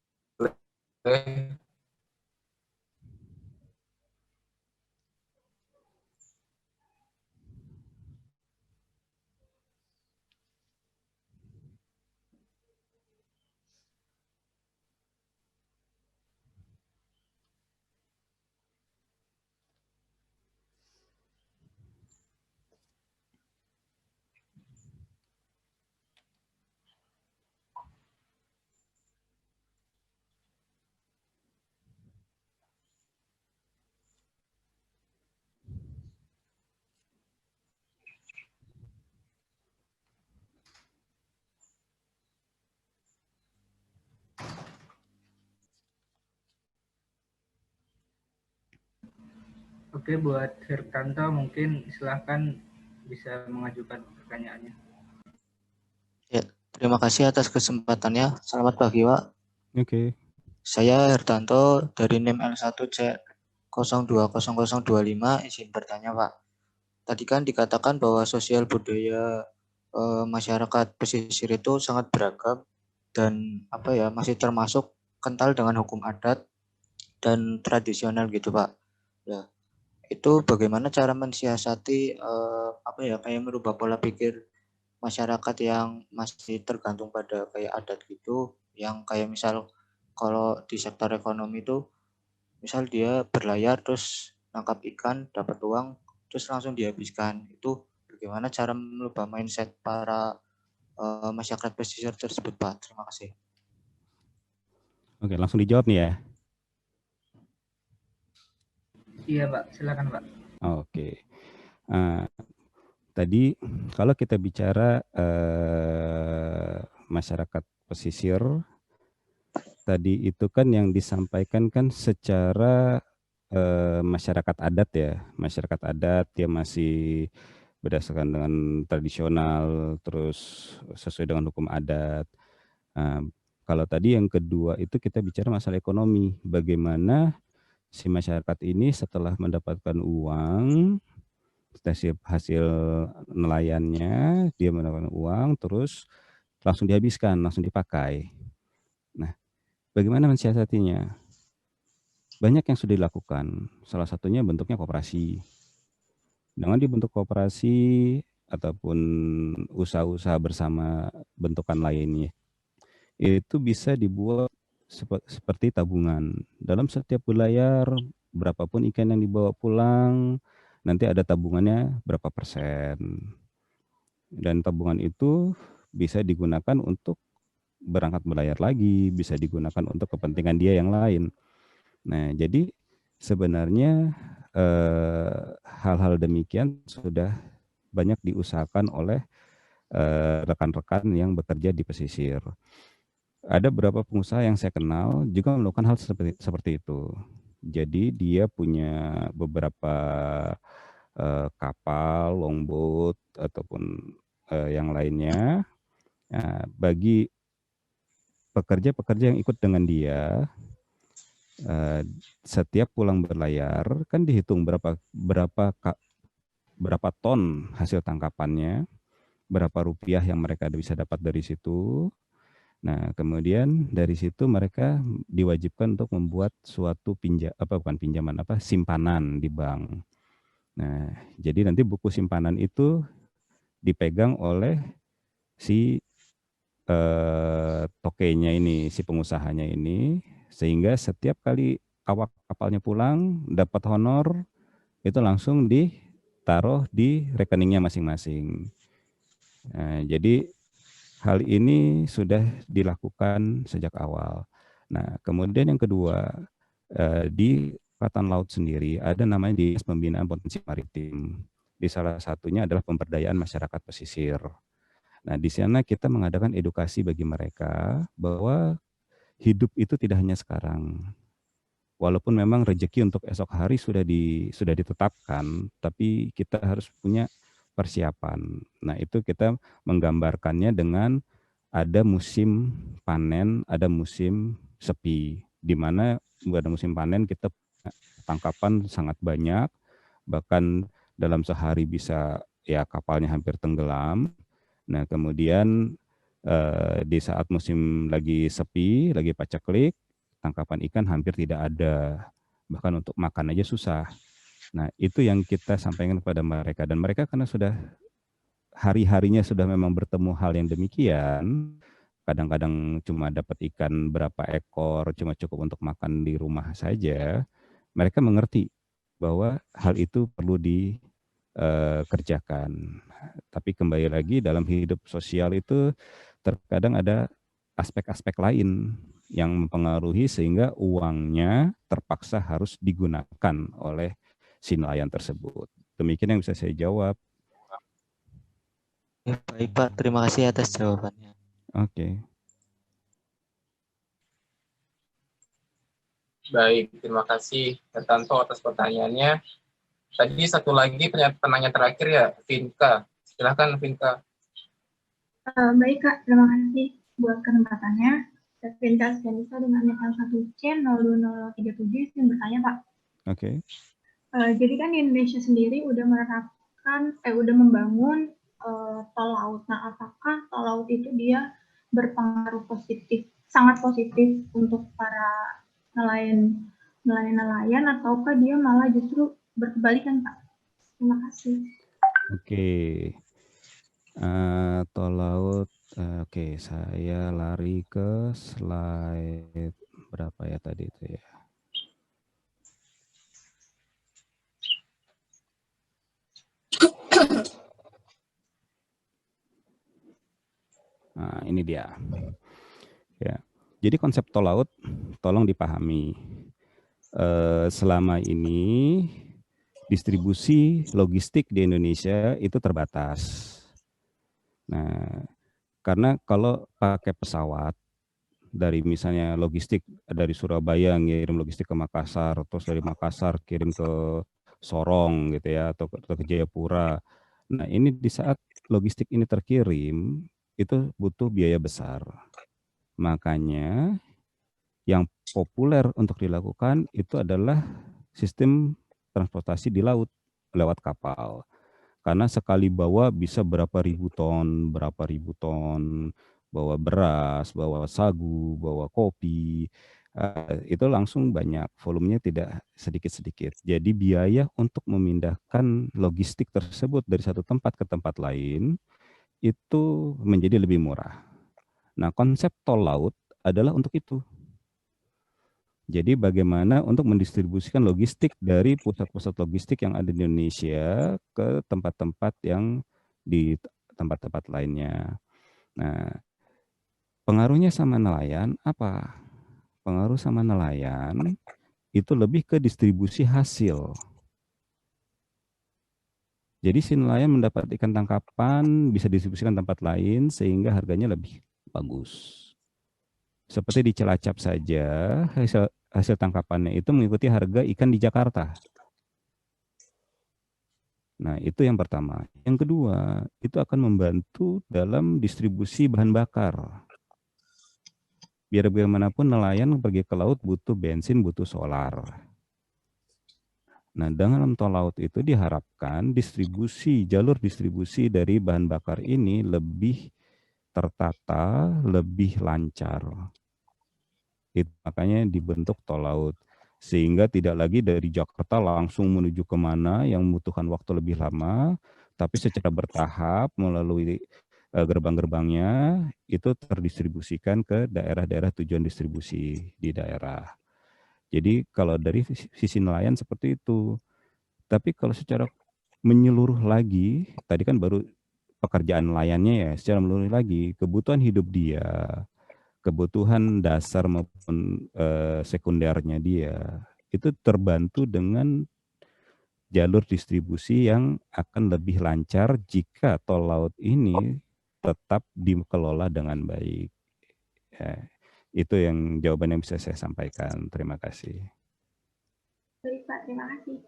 Oke, buat Hertanto mungkin silahkan bisa mengajukan pertanyaannya. Ya, terima kasih atas kesempatannya. Selamat pagi, Pak. Oke. Saya Hertanto dari NIM L1C020025, izin bertanya, Pak. Tadi kan dikatakan bahwa sosial budaya masyarakat pesisir itu sangat beragam dan masih termasuk kental dengan hukum adat dan tradisional gitu, Pak. Ya, itu bagaimana cara mensiasati kayak merubah pola pikir masyarakat yang masih tergantung pada kayak adat gitu, yang kayak misal kalau di sektor ekonomi itu misal dia berlayar terus nangkap ikan dapat uang terus langsung dihabiskan. Itu bagaimana cara merubah mindset para masyarakat pesisir tersebut, Pak? Terima kasih. Oke, langsung dijawab nih ya. Iya Pak, silakan Pak. Oke. Tadi kalau kita bicara masyarakat pesisir, tadi itu kan yang disampaikan kan secara masyarakat adat ya, masyarakat adat dia masih berdasarkan dengan tradisional, terus sesuai dengan hukum adat. Nah, kalau tadi yang kedua itu kita bicara masalah ekonomi, bagaimana si masyarakat ini setelah mendapatkan uang, hasil nelayannya, dia mendapatkan uang, terus langsung dihabiskan, langsung dipakai. Nah, bagaimana mensiasatinya? Banyak yang sudah dilakukan, salah satunya bentuknya koperasi. Dengan dibentuk koperasi ataupun usaha-usaha bersama bentukan lainnya, itu bisa dibuat seperti tabungan. Dalam setiap berlayar, berapapun ikan yang dibawa pulang, nanti ada tabungannya berapa persen. Dan tabungan itu bisa digunakan untuk berangkat berlayar lagi, bisa digunakan untuk kepentingan dia yang lain. Nah, jadi sebenarnya hal-hal demikian sudah banyak diusahakan oleh rekan-rekan yang bekerja di pesisir. Ada beberapa pengusaha yang saya kenal juga melakukan hal seperti itu. Jadi dia punya beberapa kapal, longboat ataupun yang lainnya. Nah, bagi pekerja-pekerja yang ikut dengan dia, setiap pulang berlayar kan dihitung berapa ton hasil tangkapannya, berapa rupiah yang mereka bisa dapat dari situ. Nah, kemudian dari situ mereka diwajibkan untuk membuat suatu simpanan di bank. Nah, jadi nanti buku simpanan itu dipegang oleh si tokenya ini, si pengusahanya ini, sehingga setiap kali awak kapalnya pulang dapat honor, itu langsung ditaruh di rekeningnya masing-masing. Nah, jadi hal ini sudah dilakukan sejak awal. Nah, kemudian yang kedua, di Angkatan Laut sendiri ada namanya Dinas Pembinaan Potensi Maritim. Di salah satunya adalah pemberdayaan masyarakat pesisir. Nah, di sana kita mengadakan edukasi bagi mereka bahwa hidup itu tidak hanya sekarang. Walaupun memang rezeki untuk esok hari sudah ditetapkan, tapi kita harus punya persiapan. Nah, itu kita menggambarkannya dengan ada musim panen, ada musim sepi. Di mana ada musim panen kita tangkapan sangat banyak, bahkan dalam sehari bisa ya kapalnya hampir tenggelam. Nah, kemudian di saat musim lagi sepi, lagi paceklik, tangkapan ikan hampir tidak ada. Bahkan untuk makan aja susah. Nah, itu yang kita sampaikan kepada mereka. Dan mereka karena sudah hari-harinya sudah memang bertemu hal yang demikian, kadang-kadang cuma dapat ikan berapa ekor, cuma cukup untuk makan di rumah saja, mereka mengerti bahwa hal itu perlu dikerjakan. Tapi kembali lagi dalam hidup sosial itu terkadang ada aspek-aspek lain yang mempengaruhi sehingga uangnya terpaksa harus digunakan oleh si nelayan tersebut. Demikian yang bisa saya jawab. Ya, baik Pak, terima kasih atas jawabannya. Oke. Baik, terima kasih Tanto atas pertanyaannya. Tadi satu lagi penanya terakhir ya, Vinka. Silahkan Vinka. Baik Kak, terima kasih buat kesempatannya. Saya Vinka Skenisa dengan NIK 1C02037 yang bertanya Pak. Oke. Jadi kan di Indonesia sendiri udah udah membangun tol laut. Nah, apakah tol laut itu dia berpengaruh positif, sangat positif untuk para nelayan ataukah dia malah justru berkebalikan Pak? Terima kasih. Oke. Tol laut. Oke, saya lari ke slide berapa ya tadi itu ya. Nah, ini dia. Ya. Jadi konsep tol laut tolong dipahami. Selama ini distribusi logistik di Indonesia itu terbatas. Nah, karena kalau pakai pesawat dari misalnya logistik dari Surabaya ngirim logistik ke Makassar, terus dari Makassar kirim ke Sorong gitu ya, atau ke Jayapura. Nah ini di saat logistik ini terkirim, itu butuh biaya besar. Makanya yang populer untuk dilakukan itu adalah sistem transportasi di laut lewat kapal. Karena sekali bawa bisa berapa ribu ton, bawa beras, bawa sagu, bawa kopi, itu langsung banyak, volumenya tidak sedikit-sedikit. Jadi biaya untuk memindahkan logistik tersebut dari satu tempat ke tempat lain itu menjadi lebih murah. Nah, konsep tol laut adalah untuk itu. Jadi bagaimana untuk mendistribusikan logistik dari pusat-pusat logistik yang ada di Indonesia ke tempat-tempat yang di tempat-tempat lainnya. Nah, pengaruhnya sama nelayan apa? Pengaruh sama nelayan itu lebih ke distribusi hasil. Jadi si nelayan mendapat ikan tangkapan bisa didistribusikan tempat lain sehingga harganya lebih bagus. Seperti di Cilacap saja, hasil tangkapannya itu mengikuti harga ikan di Jakarta. Nah, itu yang pertama. Yang kedua, itu akan membantu dalam distribusi bahan bakar. Biar bagaimanapun nelayan pergi ke laut butuh bensin, butuh solar. Nah, dalam tol laut itu diharapkan jalur distribusi dari bahan bakar ini lebih tertata, lebih lancar. Itu makanya dibentuk tol laut. Sehingga tidak lagi dari Jakarta langsung menuju kemana yang membutuhkan waktu lebih lama, tapi secara bertahap melalui gerbang-gerbangnya itu terdistribusikan ke daerah-daerah tujuan distribusi di daerah. Jadi kalau dari sisi nelayan seperti itu. Tapi kalau secara menyeluruh lagi, tadi kan baru pekerjaan nelayannya ya, secara menyeluruh lagi, kebutuhan hidup dia, kebutuhan dasar maupun sekundernya dia itu terbantu dengan jalur distribusi yang akan lebih lancar jika tol laut ini tetap dikelola dengan baik. Ya, itu yang jawaban yang bisa saya sampaikan. Terima kasih. Baik Pak, terima kasih.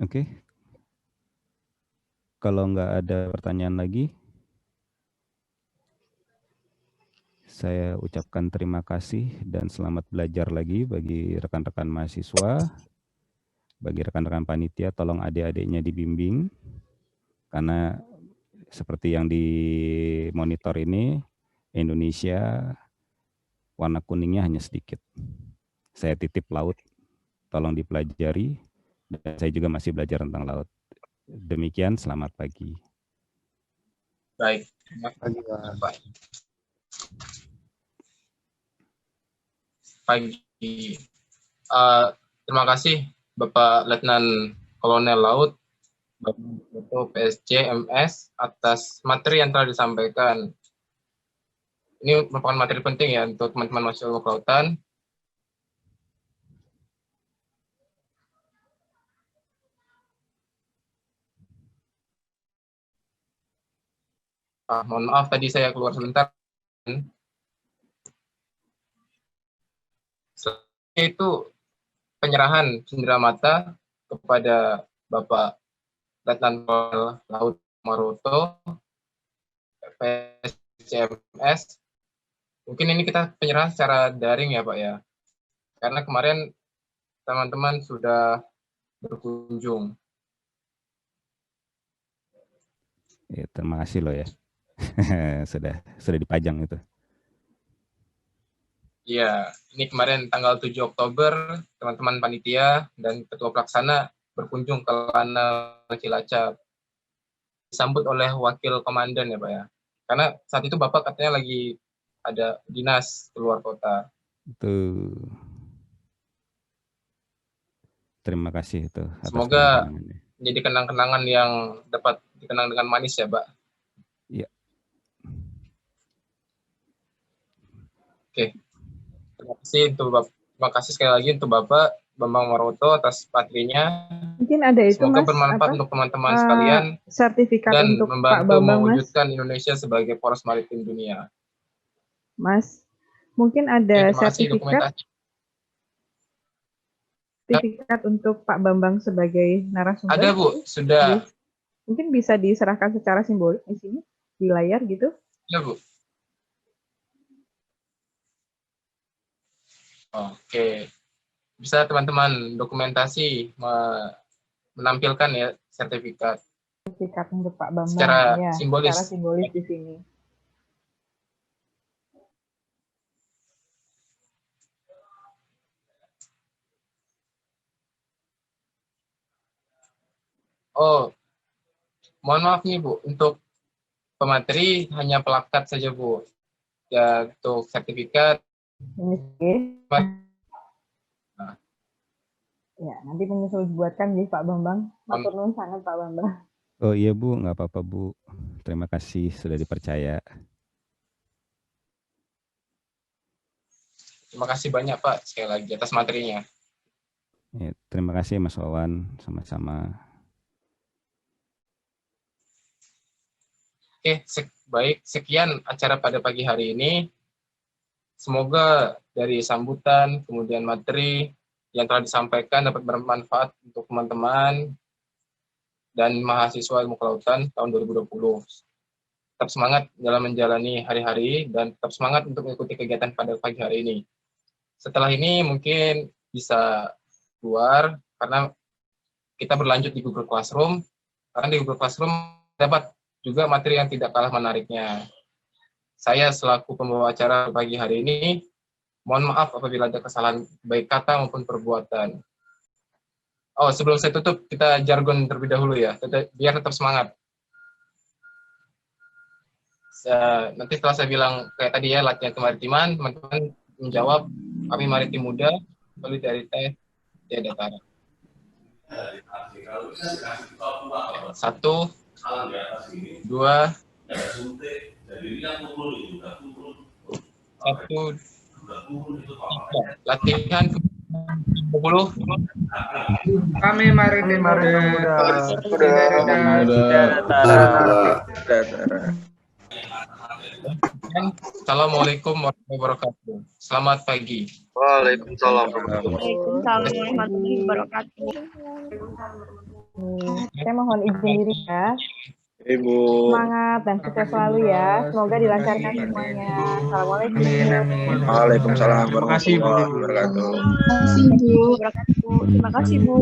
Oke. Kalau nggak ada pertanyaan lagi, saya ucapkan terima kasih dan selamat belajar lagi bagi rekan-rekan mahasiswa. Bagi rekan-rekan panitia, tolong adik-adiknya dibimbing. Karena seperti yang di monitor ini, Indonesia warna kuningnya hanya sedikit. Saya titip laut, tolong dipelajari. Dan saya juga masih belajar tentang laut. Demikian, selamat pagi. Baik, terima kasih Pak. Pagi. Terima kasih Bapak Letnan Kolonel Laut, Bapak PSC MS atas materi yang telah disampaikan. Ini merupakan materi penting ya untuk teman-teman mahasiswa ilmu kelautan. Mohon maaf tadi saya keluar sebentar. Selanjutnya itu penyerahan cenderamata kepada Bapak Letnan Kolonel Laut Maroto, PSCMS. Mungkin ini kita penyerahan secara daring ya Pak ya. Karena kemarin teman-teman sudah berkunjung. Ya, terima kasih loh ya. sudah dipajang itu. Iya, ini kemarin tanggal 7 Oktober, teman-teman panitia dan ketua pelaksana berkunjung ke Lanal Cilacap. Disambut oleh wakil komandan ya Pak ya. Karena saat itu Bapak katanya lagi ada dinas keluar kota. Itu. Terima kasih itu atas Semoga kenang-kenangannya. jadi kenang-kenangan yang dapat dikenang dengan manis ya, Pak. Iya. Oke. Terima kasih sekali lagi untuk Bapak Bambang Maroto atas materinya. Mungkin ada itu Semoga Mas, bermanfaat untuk teman-teman sekalian sertifikat dan untuk Pak membantu Bambang, Mas. mewujudkan Indonesia sebagai poros maritim dunia. Mas, mungkin ada Terima kasih sertifikat untuk Pak Bambang sebagai narasumber. Ada Bu, sudah. Mungkin bisa diserahkan secara simbolik di sini di layar gitu. Ya Bu. Oke. Bisa teman-teman dokumentasi menampilkan ya sertifikat. Sertifikat untuk Pak Bambang secara ya, simbolis. Secara simbolis di sini. Oh, mohon maaf nih Bu, untuk pemateri hanya plakat saja Bu. Ya, untuk sertifikat. Nah. Ya, nanti menyusul dibuatkan di Pak Bambang. Matur nuwun sangat Pak Bambang. Oh iya Bu, nggak apa-apa Bu. Terima kasih sudah dipercaya. Terima kasih banyak Pak sekali lagi atas materinya. Ya, terima kasih Mas Wawan, sama-sama. Oke, baik. Sekian acara pada pagi hari ini. Semoga dari sambutan, kemudian materi yang telah disampaikan dapat bermanfaat untuk teman-teman dan mahasiswa ilmu kelautan tahun 2020. Tetap semangat dalam menjalani hari-hari dan tetap semangat untuk mengikuti kegiatan pada pagi hari ini. Setelah ini mungkin bisa keluar karena kita berlanjut di Google Classroom. Karena di Google Classroom dapat juga materi yang tidak kalah menariknya. Saya selaku pembawa acara pagi hari ini, mohon maaf apabila ada kesalahan baik kata maupun perbuatan. Oh, sebelum saya tutup, kita jargon terlebih dahulu ya, biar tetap semangat. Nanti setelah saya bilang kayak tadi ya, latihan kemaritiman, teman-teman menjawab, kami maritim muda, solidaritas, tiada tara. 1, 2, 1, 2, 3. Latihan 10. Kami maritim muda. Assalamualaikum warahmatullahi wabarakatuh. Selamat pagi. Waalaikumsalam warahmatullahi wabarakatuh. Saya mohon izin diri ya. Ibu. Semangat dan sukses selalu ya. Semoga dilancarkan semuanya. Assalamualaikum. Waalaikumsalam warahmatullahi wabarakatuh. Terima kasih Bu. Terima kasih Bu.